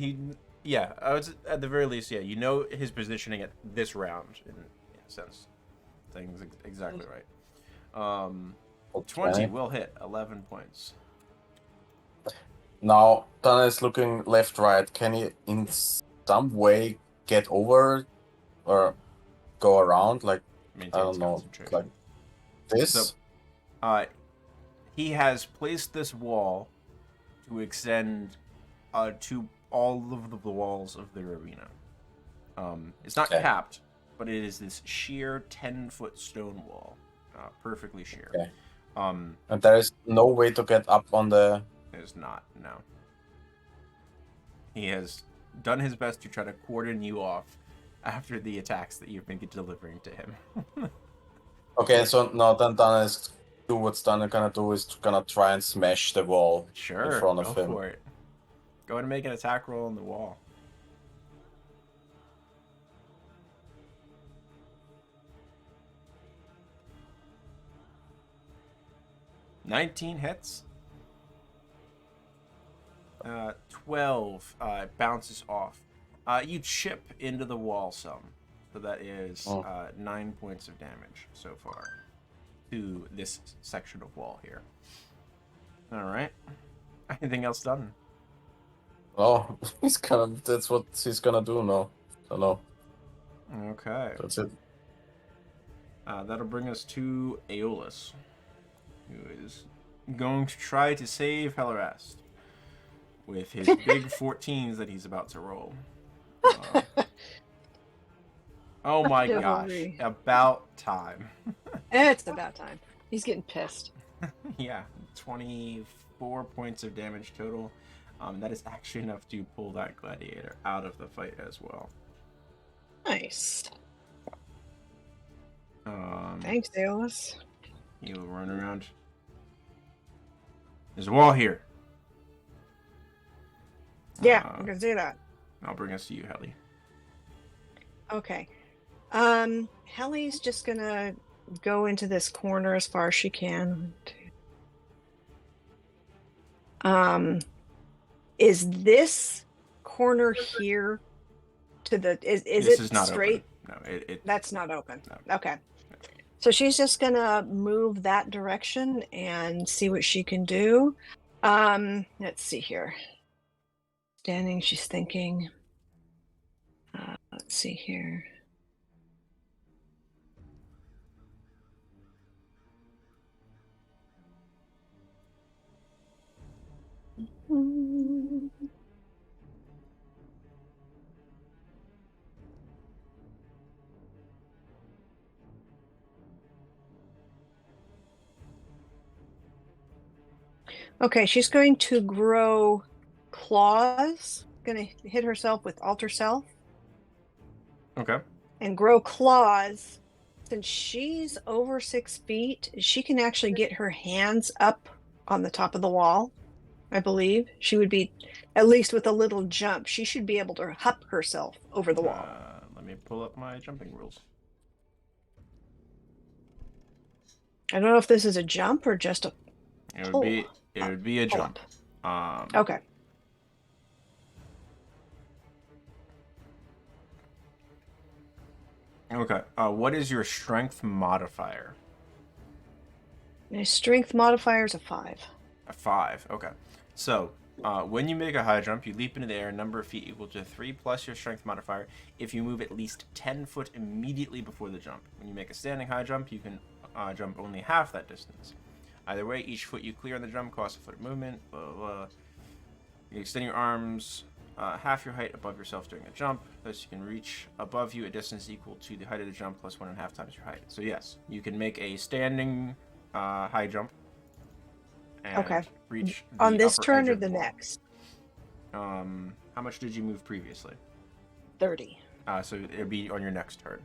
Yeah. I was at the very least. Yeah, you know his positioning at this round in a sense. Things exactly right. 20 will hit. 11 points. Now, Dana is looking left, right. Can he in some way get over or go around? Like, Maintains I don't know, concentration. like this? So, he has placed this wall to extend to all of the walls of the arena. It's not Okay. capped, but it is this sheer 10-foot stone wall, perfectly sheer. Okay. And there is no way to get up on the... There's not, no. He has done his best to try to cordon you off after the attacks that you've been delivering to him. Okay, so no, then Dana is do what's Dana gonna do is gonna try and smash the wall Sure, in front of go him. for it. Go ahead and make an attack roll on the wall. $19 hits. 12 bounces off. You chip into the wall some. So that is 9 points of damage so far to this section of wall here. Alright. Anything else done? Oh, that's what he's gonna do now. I know. Okay. That's it. That'll bring us to Aeolus, who is going to try to save Hellerest with his big 14s that he's about to roll. Oh my gosh. Chivalry. About time. It's about time. He's getting pissed. Yeah, 24 points of damage total. That is actually enough to pull that gladiator out of the fight as well. Nice. Um, Thanks, Aeolus. He'll run around. There's a wall here. Yeah, I'm gonna do that. I'll bring us to you, Helly. Okay. Helly's just gonna go into this corner as far as she can. Is this corner here to the is This it is not straight? open. No, it That's not open. No. Okay. So she's just gonna move that direction and see what she can do. Let's see here. Standing, she's thinking. Let's see here. Okay, she's going to grow claws. Going to hit herself with Alter Self Okay. and grow claws. Since she's over 6 feet, she can actually get her hands up on the top of the wall. I believe she would be, at least with a little jump, she should be able to hup herself over the wall. Let me pull up my jumping rules. I don't know if this is a jump or just a It pull. would be a Pull jump. Okay. Okay. What is your strength modifier? My strength modifier is a 5. A 5. Okay. So, when you make a high jump, you leap into the air, number of feet equal to 3 plus your strength modifier if you move at least 10 foot immediately before the jump. When you make a standing high jump, you can jump only half that distance. Either way, each foot you clear on the jump costs a foot of movement. Blah, blah, blah. You extend your arms half your height above yourself during the jump. Thus, you can reach above you a distance equal to the height of the jump plus 1.5 times your height. So yes, you can make a standing high jump. And Okay. reach On the this upper turn edge or of the wall. next? How much did you move previously? 30. So it'd be on your next turn,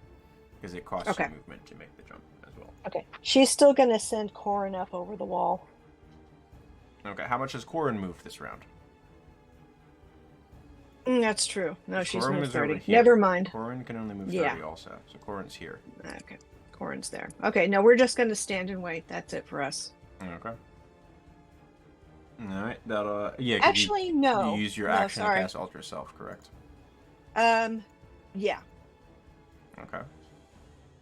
because it costs Okay. you movement to make the jump as well. Okay. She's still going to send Corin up over the wall. Okay, how much has Corin moved this round? That's true. No, she's Corin moved is over 30. here. Never mind. Corin can only move 30 Yeah. also, so Corin's here. Okay. Corin's there. Okay, no, we're just going to stand and wait. That's it for us. Okay. Alright, that'll... Yeah, 'cause Actually, no. you use your No, action sorry. to cast Alter Self, correct? Yeah, Okay.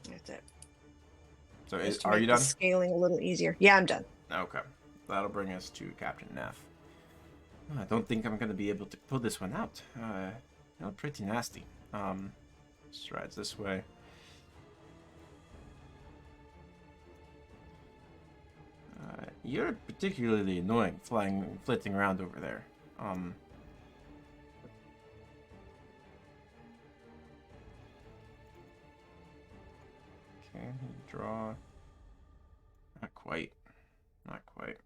that's it. So Just to are make you the done? scaling a little easier. Yeah, I'm done. Okay. That'll bring us to Captain Neff. I don't think I'm going to be able to pull this one out. Pretty nasty. Strides this way. You're particularly annoying, flitting around over there. Okay, draw. Not quite. Not quite.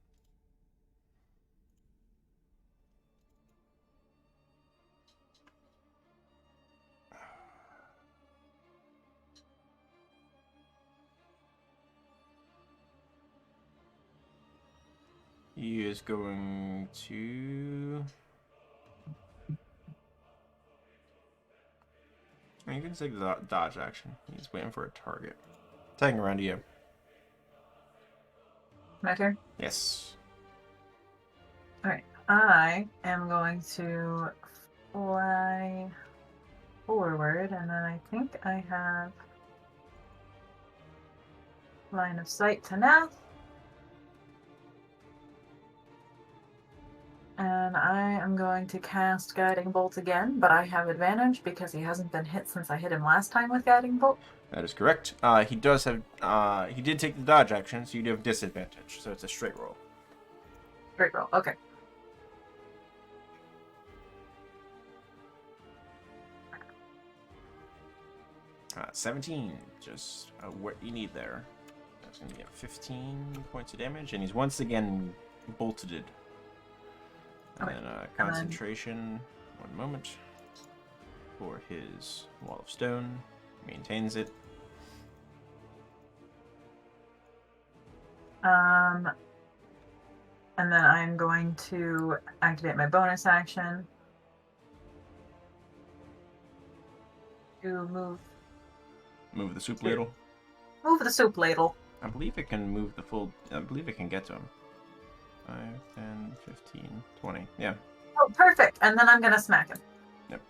He is going to... You can take the dodge action. He's waiting for a target. Taking around to you. My turn? Yes. Alright. I am going to fly forward, and then I think I have line of sight to Nath. And I am going to cast Guiding Bolt again, but I have advantage because he hasn't been hit since I hit him last time with Guiding Bolt. That is correct. He does have... he did take the dodge action, so you do have disadvantage. So it's a straight roll. Great roll. Okay. Uh, 17. Just what you need there. That's going to get 15 points of damage, and he's once again bolted. And Okay. then concentration. 1 moment. For his wall of stone. Maintains it. And then I'm going to activate my bonus action to move Move the soup Sure. ladle. the soup ladle. I believe it can move the full... I believe it can get to him. 5, 10, 15, 20. Yeah. Oh, perfect. And then I'm going to smack him. Yep.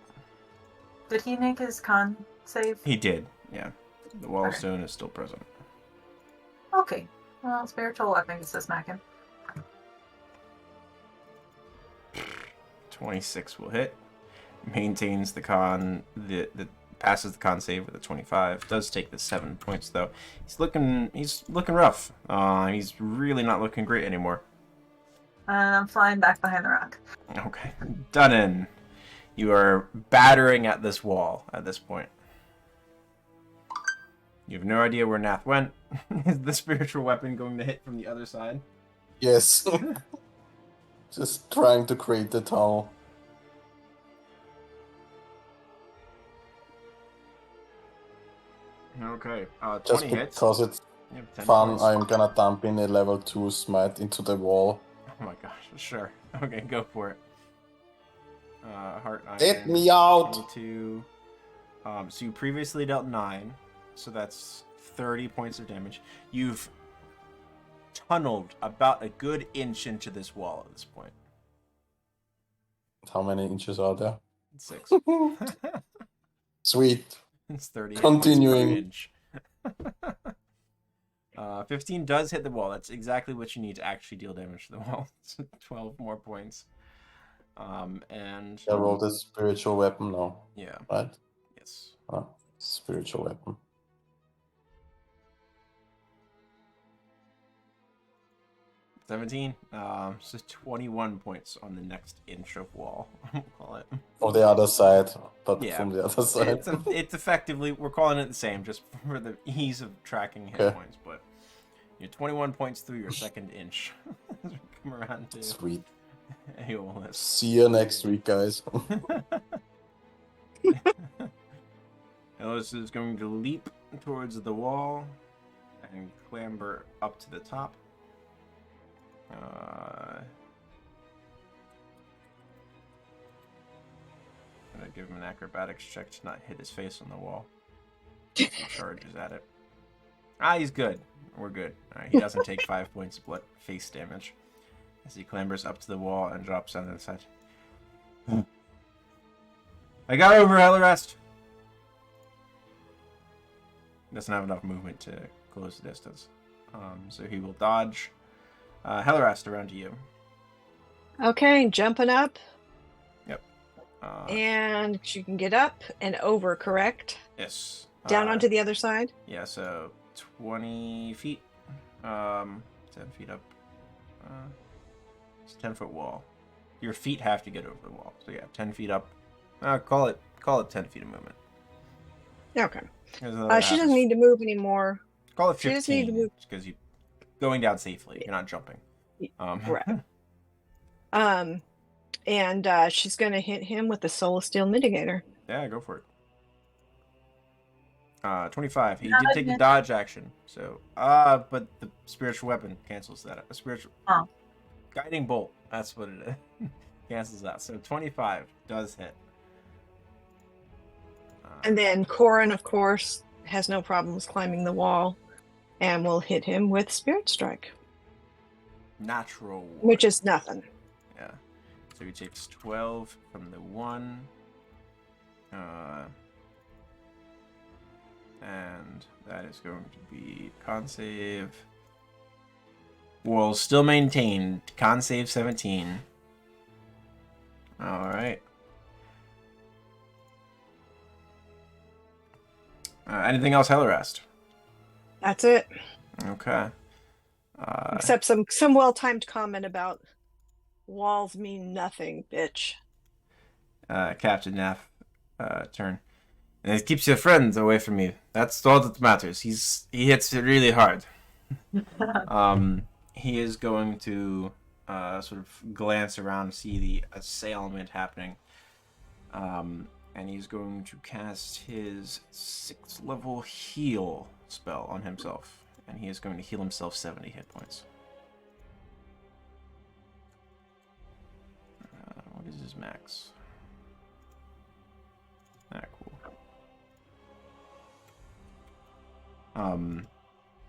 Did he make his con save? He did. Yeah. The wall of Okay. stone is still present. Okay. Well, spiritual weapon gets to smack him. 26 will hit. Maintains the con... The passes the con save with a 25. Does take the 7 points though. He's looking rough. He's really not looking great anymore. And I'm flying back behind the rock. Okay. Done in. You are battering at this wall at this point. You have no idea where Nath went. Is the spiritual weapon going to hit from the other side? Yes. Just trying to create the tunnel. Okay. Just 20 hits. because it's You have 10 fun, points. I'm gonna dump in a level 2 smite into the wall. Oh my gosh. Sure. Okay, go for it. Heart Iron. Get me out! Level 2. So you previously dealt 9. So that's 30 points of damage. You've tunneled about a good inch into this wall at this point. How many inches are there? 6. Sweet. It's 30 Continuing. points per inch. 15 does hit the wall. That's exactly what you need to actually deal damage to the wall. It's 12 more points. And I rolled a spiritual weapon now, yeah, right? yes. Oh, spiritual weapon. 17. So 21 points on the next inch of wall. We'll call it. From the other side, but Yeah. from the other side. It's effectively, we're calling it the same, just for the ease of tracking hit Okay. points. But you're 21 points through your second inch. As we come around to Sweet. Aeolus. See you next week, guys. Aeolus is going to leap towards the wall and clamber up to the top. I'm gonna give him an acrobatics check to not hit his face on the wall. He charges at it. He's good. We're good. He doesn't take 5 points of blood face damage as he clambers up to the wall and drops on the side. I got over, Hellerest. Doesn't have enough movement to close the distance, so he will dodge. Hellerest, around to you. Okay, jumping up, Uh, and you can get up and over, correct? yes. Down onto the other side? Yeah, so 20 feet. 10 feet up. It's a 10-foot wall. Your feet have to get over the wall. So yeah, 10 feet up. Call it 10 feet of movement. Okay. There's another She half doesn't as- need to move anymore call it She just needs to 15 move. because you're going down safely. You're not jumping. Right. And she's going to hit him with the Soul Steel Mitigator. Yeah, go for it. 25. He Not did take the again. dodge action, so but the spiritual weapon cancels that. A spiritual Oh. guiding bolt. That's what it is. Cancels that. So 25 does hit. And then Corin, of course, has no problems climbing the wall and will hit him with Spirit Strike, Natural one. which is nothing. Yeah. So he takes 12 from the one. And that is going to be con save. Will still maintained. Con save 17. Alright. Anything else, Hellerest? That's it. Okay. Except some well-timed comment about walls mean nothing, bitch. Captain Naff turn. And it keeps your friends away from me. That's all that matters. He hits it really hard. He is going to sort of glance around, see the assailant happening. And he's going to cast his 6th level heal spell on himself. And he is going to heal himself 70 hit points. What is his max? Cool.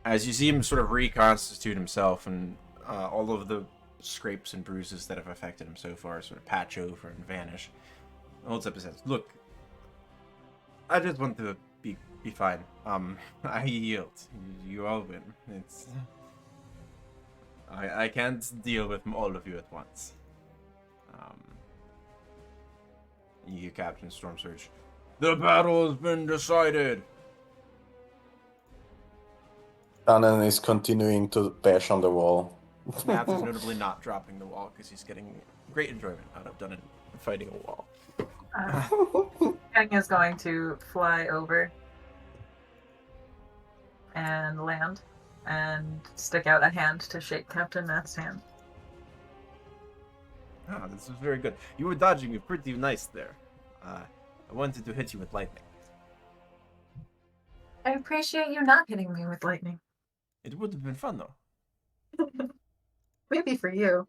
As you see him sort of reconstitute himself, and all of the scrapes and bruises that have affected him so far sort of patch over and vanish, holds up his head. Look, I just want to be fine. I yield. You all win. It's I can't deal with all of you at once. You hear Captain Storm Surge. The battle has been decided. Tannen is continuing to bash on the wall. Math is notably not dropping the wall because he's getting great enjoyment out of fighting a wall. Kang is going to fly over and land and stick out a hand to shake Captain Nath's hand. Ah, this was very good. You were dodging it pretty nice there. I wanted to hit you with lightning. I appreciate you not hitting me with lightning. It would have been fun though. Maybe for you.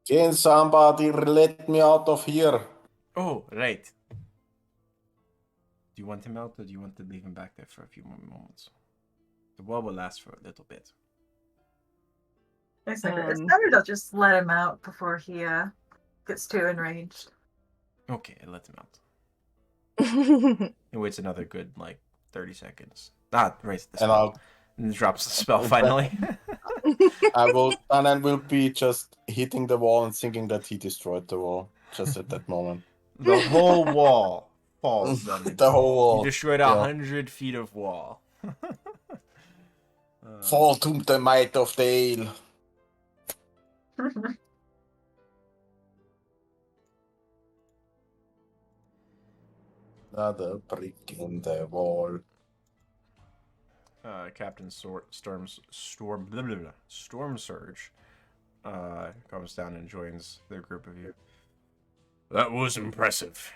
Can somebody let me out of here? Oh, right. Do you want him out, or do you want to leave him back there for a few more moments? The wall will last for a little bit. It's better to just let him out before he gets too enraged. Okay, I let him out. He waits another good, 30 seconds. Raise the spell. And drops the spell finally. Tannen will be just hitting the wall and thinking that he destroyed the wall just at that moment. The whole wall falls. The whole wall. You destroyed 100 feet of wall. Fall to the might of the ale. Another brick in the wall. Captain Storm Surge comes down and joins their group of you. That was impressive.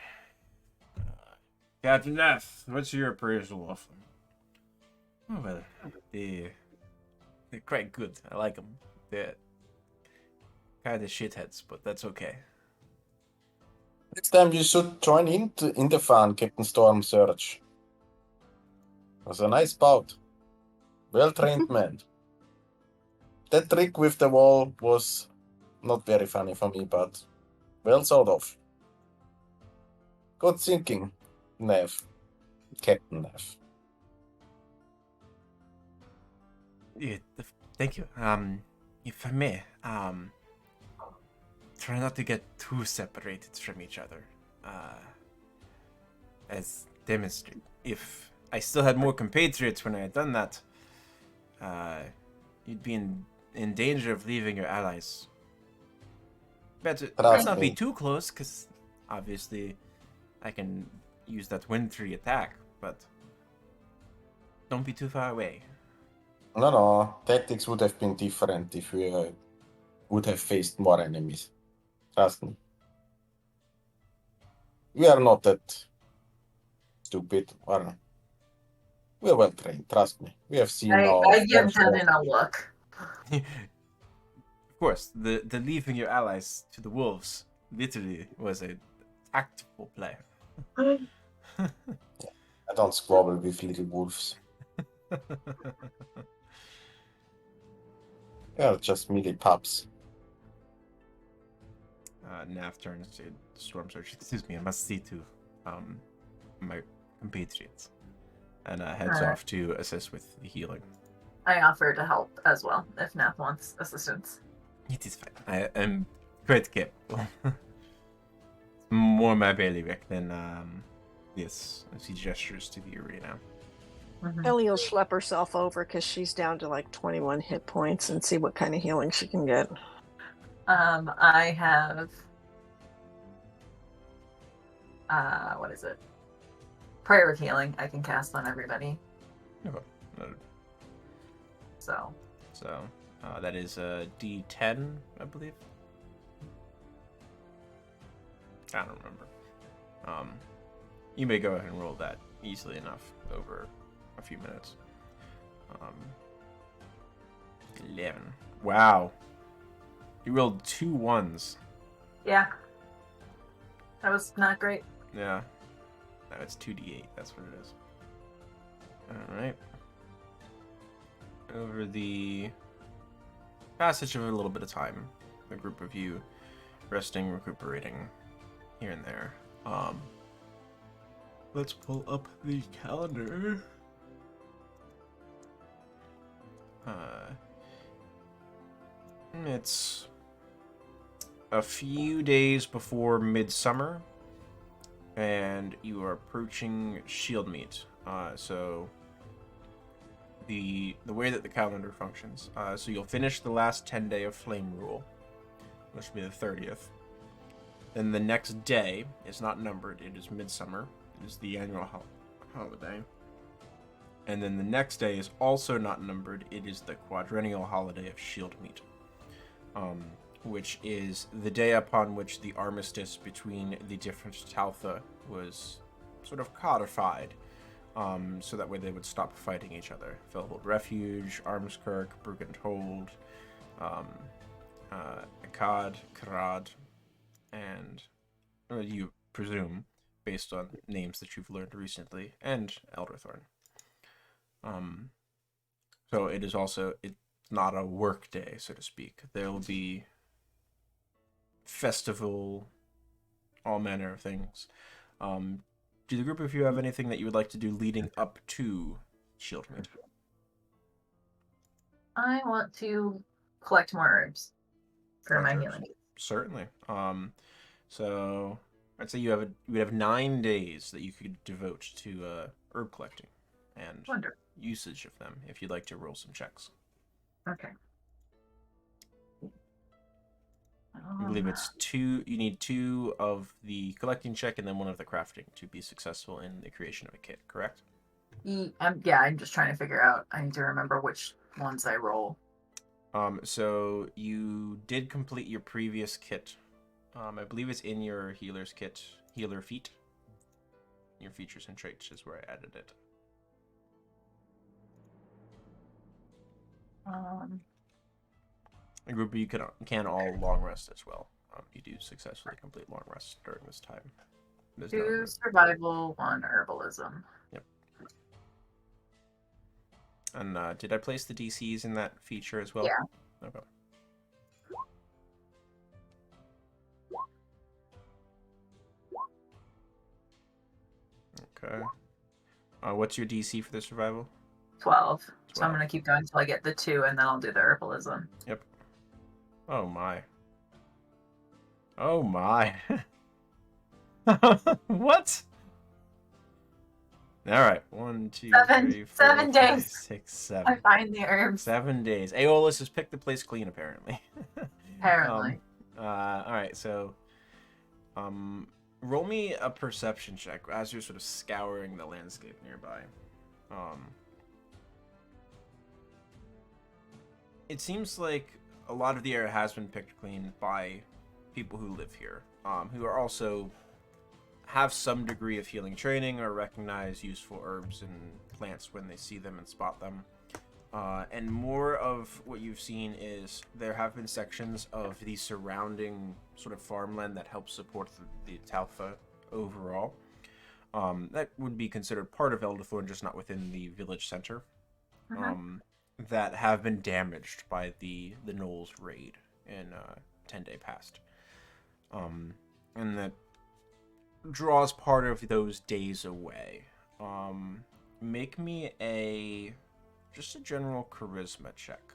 Captain F, what's your appraisal of them? Oh, well, they're quite good. I like them. They're kind of shitheads, but that's okay. Next time you should join in the fun, Captain Storm Surge. It was a nice bout. Well-trained man. That trick with the wall was not very funny for me, but well thought of. Good thinking, Nev. Captain Nev. Yeah, thank you. If I may, try not to get too separated from each other. As demonstrated. If I still had more compatriots when I had done that, you'd be in danger of leaving your allies. Better let's not be too close, because obviously I can use that wintry attack, but Don't be too far away. No. Tactics would have been different if we would have faced more enemies. Trust me. We are not that stupid, or we're well trained. Trust me. We have seen our I fair give share. Devin a look. Of course, the leaving your allies to the wolves literally was a tactful play. I don't squabble with little wolves. They are just merely pups. Nav turns to Storm Surge. Excuse me, I must see to my compatriots. And heads Alright. off to assist with the healing. I offer to help as well if Nath wants assistance. It is fine. I am quite capable. It's more my bailiwick than this, as he gestures to the arena. Mhm. Ellie will schlep herself over because she's down to like 21 hit points and see what kind of healing she can get. I have what is it? Prayer of healing I can cast on everybody. Okay. So So that is a D10, I believe. I don't remember. You may go ahead and roll that easily enough over a few minutes. 11. Wow. You rolled 2 1s. yeah. That was not great. Yeah. No, it's 2d8. That's what it is. Alright. Over the passage of a little bit of time, the group of you resting, recuperating here and there. Let's pull up the calendar. It's a few days before midsummer, and you are approaching Shield Meet. So the way that the calendar functions. So you'll finish the last 10-day of Flame Rule, which will be the 30th. Then the next day is not numbered. It is midsummer. It is the annual holiday. And then the next day is also not numbered. It is the quadrennial holiday of Shield Meet, which is the day upon which the armistice between the different Taltha was sort of codified, so that way they would stop fighting each other. Fellhold Refuge, Armskirk, Brugand Hold, Akkad, Karad, and you presume, based on names that you've learned recently, and Elderthorn. So it is also, it's not a work day, so to speak. There will be festival, all manner of things. Do the group of you have anything that you would like to do leading up to Shield Meet? I want to collect more herbs for my Herbs? healing. Certainly. So I'd say you would have 9 days that you could devote to herb collecting and Wonderful. usage of them if you'd like to roll some checks. Okay. I believe it's 2. You need 2 of the collecting check and then 1 of the crafting to be successful in the creation of a kit, correct? Yeah, I'm just trying to figure out. I need to remember which ones I roll. So you did complete your previous kit. I believe it's in your healer's kit, healer feat. Your features and traits is where I added it. A group of you can all long rest as well. You do successfully complete long rest during this time. There's no 2 survival, 1 herbalism. Yep. And did I place the DCs in that feature as well? Yeah. Okay. Okay. What's your DC for the survival? 12. So 12. I'm gonna keep going until I get the 2, and then I'll do the herbalism. Yep. Oh my. Oh my. What? All right. 1, 2, 3, 4, 7 5, days. 6, I 7. find the herbs. 7 days. Aeolus has picked the place clean, apparently. Apparently. All right. So, roll me a perception check as you're sort of scouring the landscape nearby. it seems like a lot of the area has been picked clean by people who live here, who are also have some degree of healing training or recognize useful herbs and plants when they see them and spot them. And more of what you've seen is there have been sections of the surrounding sort of farmland that help support the Talfa overall. That would be considered part of Elderthorn, just not within the village center. That have been damaged by the Knolls raid in 10 day past. And that draws part of those days away. Make me just a general charisma check.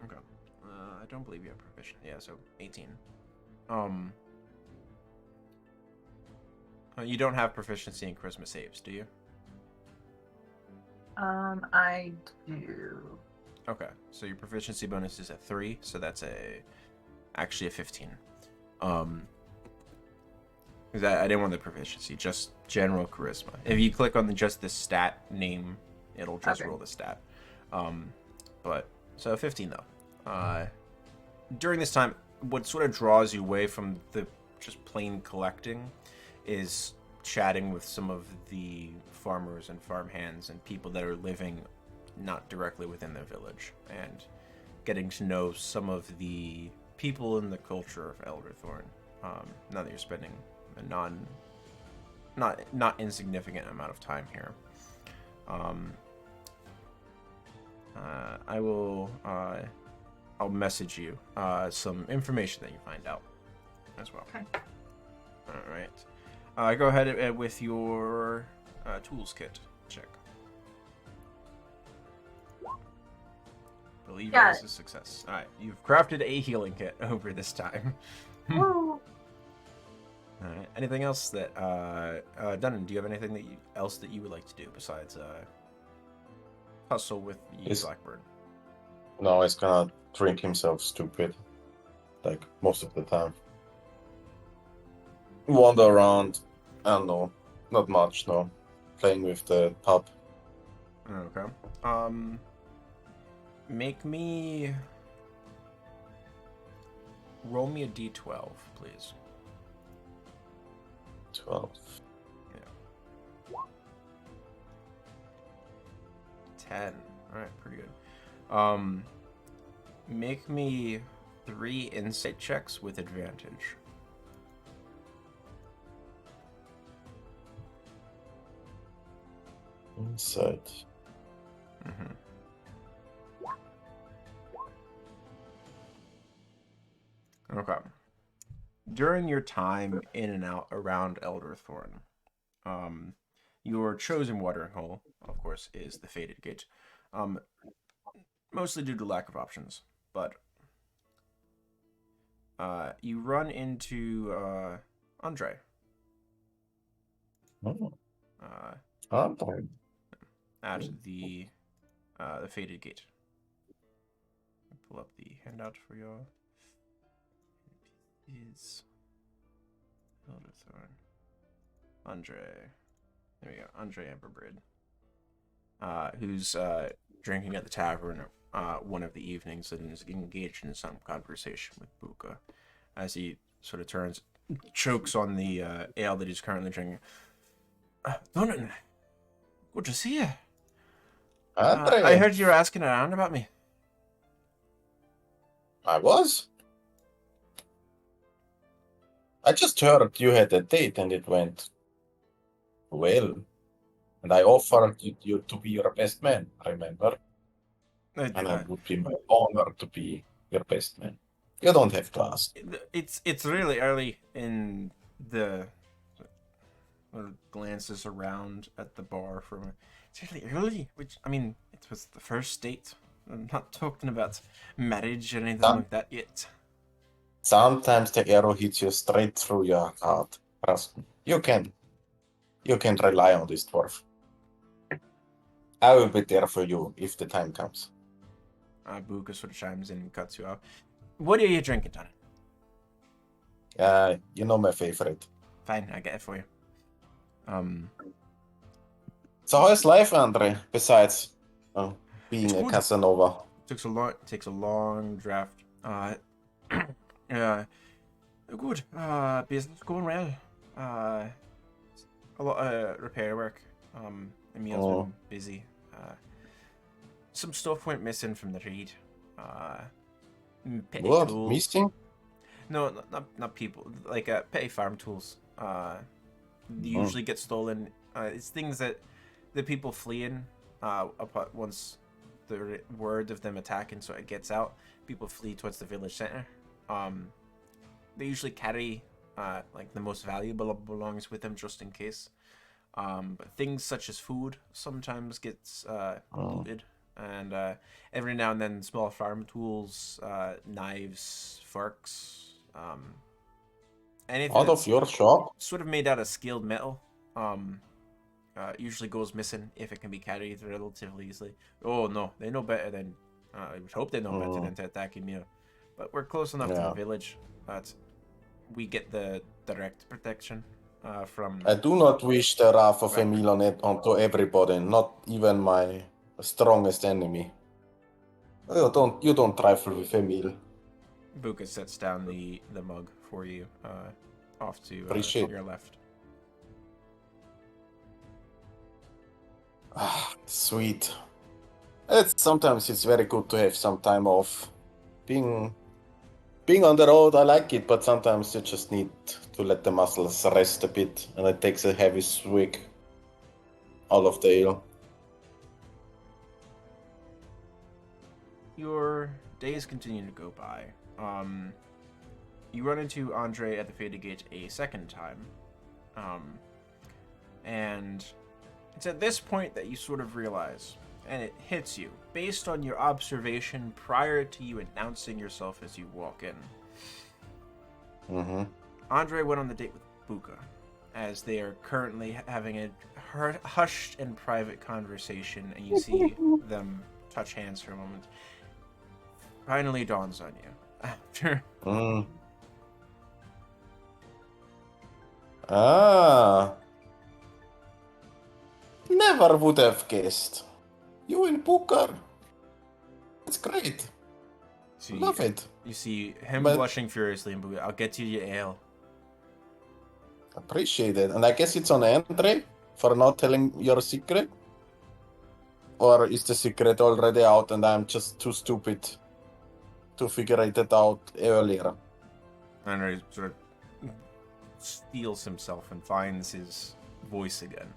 Okay. I don't believe you have proficient. Yeah, so 18. You don't have proficiency in charisma saves, do you? I do. Okay, so your proficiency bonus is at 3, so that's actually a 15. Because I didn't want the proficiency, just general charisma. If you click on just the stat name, it'll just roll the stat. But so 15 though. During this time, what sort of draws you away from the just plain collecting is chatting with some of the farmers and farmhands and people that are living not directly within the village, and getting to know some of the people in the culture of Elderthorn. Now that you're spending a not insignificant amount of time here, I'll message you some information that you find out as well. Okay. All right. Go ahead with your tools kit check. Believe it is a success. All right, you've crafted a healing kit over this time. Woo! All right. Anything else that Dunnan? Do you have anything else that you would like to do besides hustle with the Blackbird? No, he's gonna drink himself stupid, like most of the time. Wander around. I don't know, not much. No, playing with the pup. Okay. Roll me a d12, please. 12. Yeah. 10. Alright, pretty good. Make me 3 insight checks with advantage. Insight. Mm-hmm. Okay. During your time in and out around Elderthorn, your chosen watering hole, of course, is the Fated Gate. Mostly due to lack of options, but you run into Andre. Oh. At the Fated Gate. Pull up the handout for you. Is Elderthorn. Andre. There we go. Andre Amberbrid. Who's drinking at the tavern one of the evenings and is engaged in some conversation with Buka as he sort of chokes on the ale that he's currently drinking. Donan, good to see you. Andre. I heard you were asking around about me. I was. I just heard you had a date and it went well. And I offered you to be your best man, remember? And it would be my honor to be your best man. You don't have to ask. It's really early in the glances around at the bar it's really early, which, I mean, it was the first date. I'm not talking about marriage or anything like that yet. Sometimes the arrow hits you straight through your heart. Trust me. You can rely on this dwarf. I will be there for you if the time comes. Buka sort of chimes in and cuts you off. What are you drinking, Donnan? You know my favorite. Fine, I get it for you. So how's life, Andre? Besides being a good. Casanova. Takes a long draft. Good. Business going well. A lot of repair work. Emil's been busy. Some stuff went missing from the raid. Petty What? tools. Missing? No, not people. Like petty farm tools. They usually get stolen. It's things that the people fleeing. Once the word of them attacking sort of gets out, people flee towards the village center. They usually carry like the most valuable belongings with them just in case. But things such as food sometimes gets looted, and every now and then small farm tools, knives, forks, anything Out of that's your shop? sort of made out of scaled metal. Usually goes missing if it can be carried relatively easily. Oh no, they know better than I would hope they know better than to attack Emil. But we're close enough to the village that we get the direct protection from. I do not wish the wrath of Emil onto everybody, not even my strongest enemy. You don't trifle with Emil. Buka sets down the mug for you, off to Appreciate. your left. Sweet. Sometimes it's very good to have some time off. Being on the road, I like it, but sometimes you just need to let the muscles rest a bit, and it takes a heavy swig out of the ale. Your days continue to go by. You run into Andre at the Faded Gate a second time, and it's at this point that you sort of realize, and it hits you, based on your observation prior to you announcing yourself as you walk in. Andre went on the date with Buka, as they are currently having a hushed and private conversation, and you see them touch hands for a moment. Finally dawns on you after. Never would have guessed. You and Booker. It's great. So Love it. You see him But- blushing furiously, and I'll get you your ale. Appreciate it. And I guess it's on Andre for not telling your secret? Or is the secret already out and I'm just too stupid to figure it out earlier? Andre sort of steals himself and finds his voice again.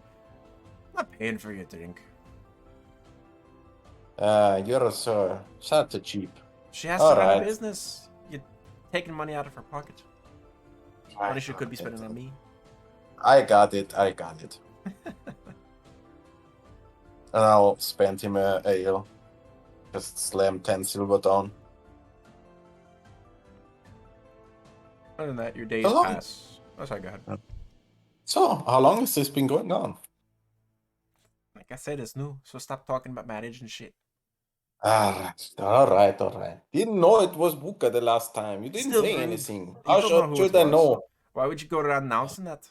I'm not paying for your drink. You're such a cheap. She has to run a Alright. business. You're taking money out of her pocket. Money she could be spending on me. I got it. And I'll spend him a ale. Just slam 10 silver down. Other than that, your days Hello. pass. Oh, sorry, go ahead. So, how long has this been going on? Like I said, it's new, so stop talking about marriage and shit. Alright. Didn't know it was Buka the last time. You didn't Still say rude. anything. You How don't know who should it I was. know? Why would you go around announcing that?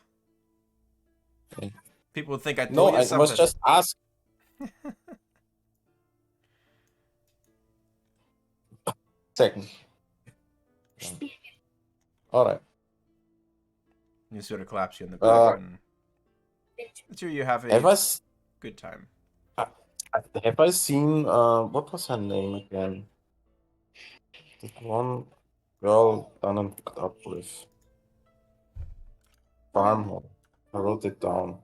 Okay. People would think I No, told you I something. was just asking. Second. Alright. He sort of claps you on the back, and it's here you have a Have I, s- good time. have I seen, what was her name again? The one girl done and hooked up with. Farmhole. I wrote it down.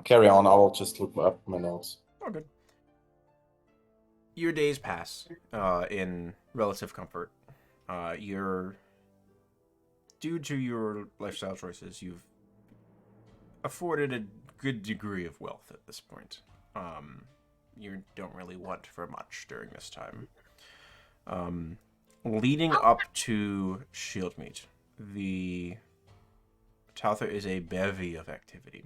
Carry on. I will just look up my notes. Oh, good. Your days pass in relative comfort. Due to your lifestyle choices, you've afforded a good degree of wealth at this point. You don't really want for much during this time. Leading up to Shieldmeet, the Talther is a bevy of activity.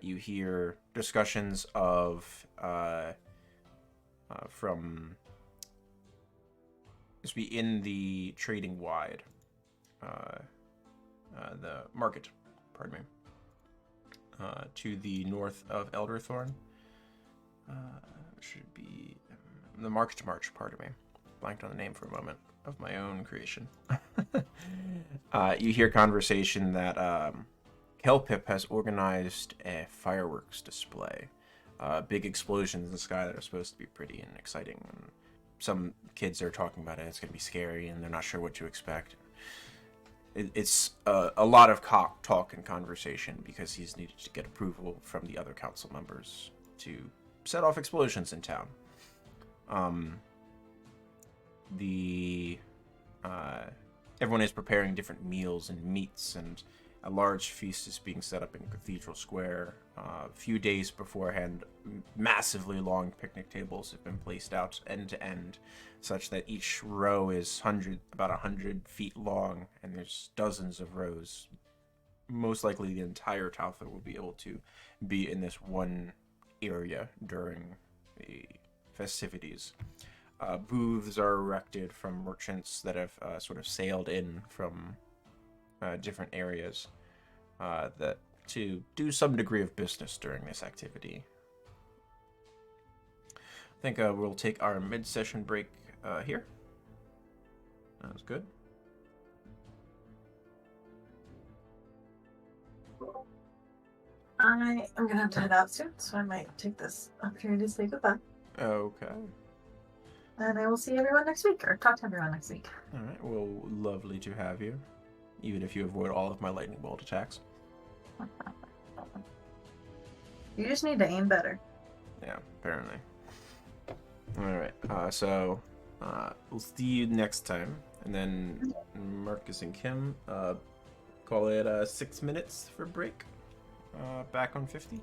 You hear discussions of from this would be in the trading wide, the market, pardon me, to the north of Elderthorn. Should be the Market March, pardon me. Blanked on the name for a moment of my own creation. You hear conversation that Kelpip has organized a fireworks display. Big explosions in the sky that are supposed to be pretty and exciting. And some kids are talking about it. It's going to be scary, and they're not sure what to expect. It's a lot of talk and conversation because he's needed to get approval from the other council members to set off explosions in town. Everyone is preparing different meals and meats, and a large feast is being set up in Cathedral Square. A few days beforehand, massively long picnic tables have been placed out end to end, such that each row is about 100 feet long, and there's dozens of rows. Most likely the entire Taltha will be able to be in this one area during the festivities. Booths are erected from merchants that have sort of sailed in from different areas that to do some degree of business during this activity. I think we'll take our mid-session break here. That was good. I am gonna have to head out soon, so I might take this opportunity to say goodbye. Okay. And I will see everyone next week, or talk to everyone next week. All right. Well, lovely to have you, even if you avoid all of my lightning bolt attacks. You just need to aim better. Yeah, apparently. All right. So we'll see you next time, and then Marcus and Kim call it 6 minutes for break. Back on 50.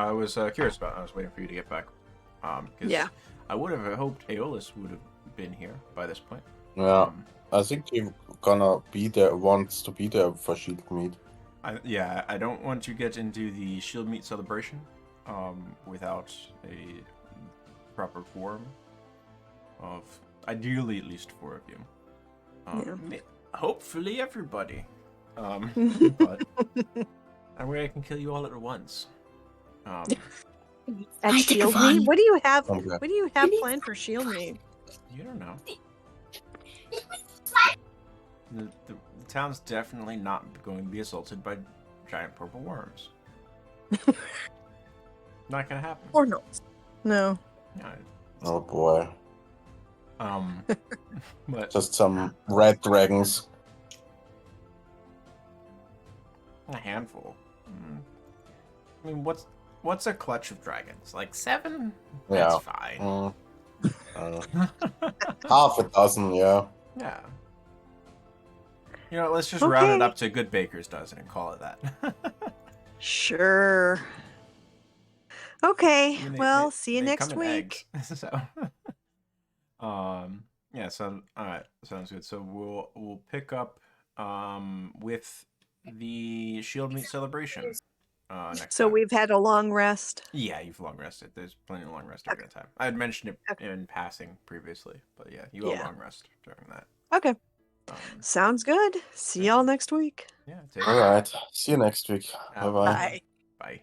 I was curious about it. I was waiting for you to get back. 'Cause Yeah. I would have hoped Aeolus would have been here by this point. Yeah, Um, I think he's gonna be there, wants to be there for Shield Meet. I don't want to get into the Shield Meet celebration without a proper quorum of ideally at least 4 of you. Hopefully everybody. But that way I can kill you all at once. At Shield Meet? What do you have? Okay. What do you have planned for Shield Meet? You don't know. The town's definitely not going to be assaulted by giant purple worms. Not gonna happen. Or no? No. Yeah, Oh boy, but just some red dragons. a handful. I mean, what's a clutch of dragons? Like 7? Yeah. That's fine. Half a dozen, yeah. Yeah. You know, let's just round it up to a good baker's dozen and call it that. Sure. Okay. I mean, well, see you they next come in week. eggs, so, yeah. So, all right, sounds good. So we'll pick up with the Shield Meet celebration next So time. we've had a long rest. Yeah, you've long rested. There's plenty of long rest during that time. I had mentioned it in passing previously, but yeah, you all long rest during that. Okay. Sounds good. See y'all next week. Yeah. All right. See you next week. Bye-bye. Bye. Bye.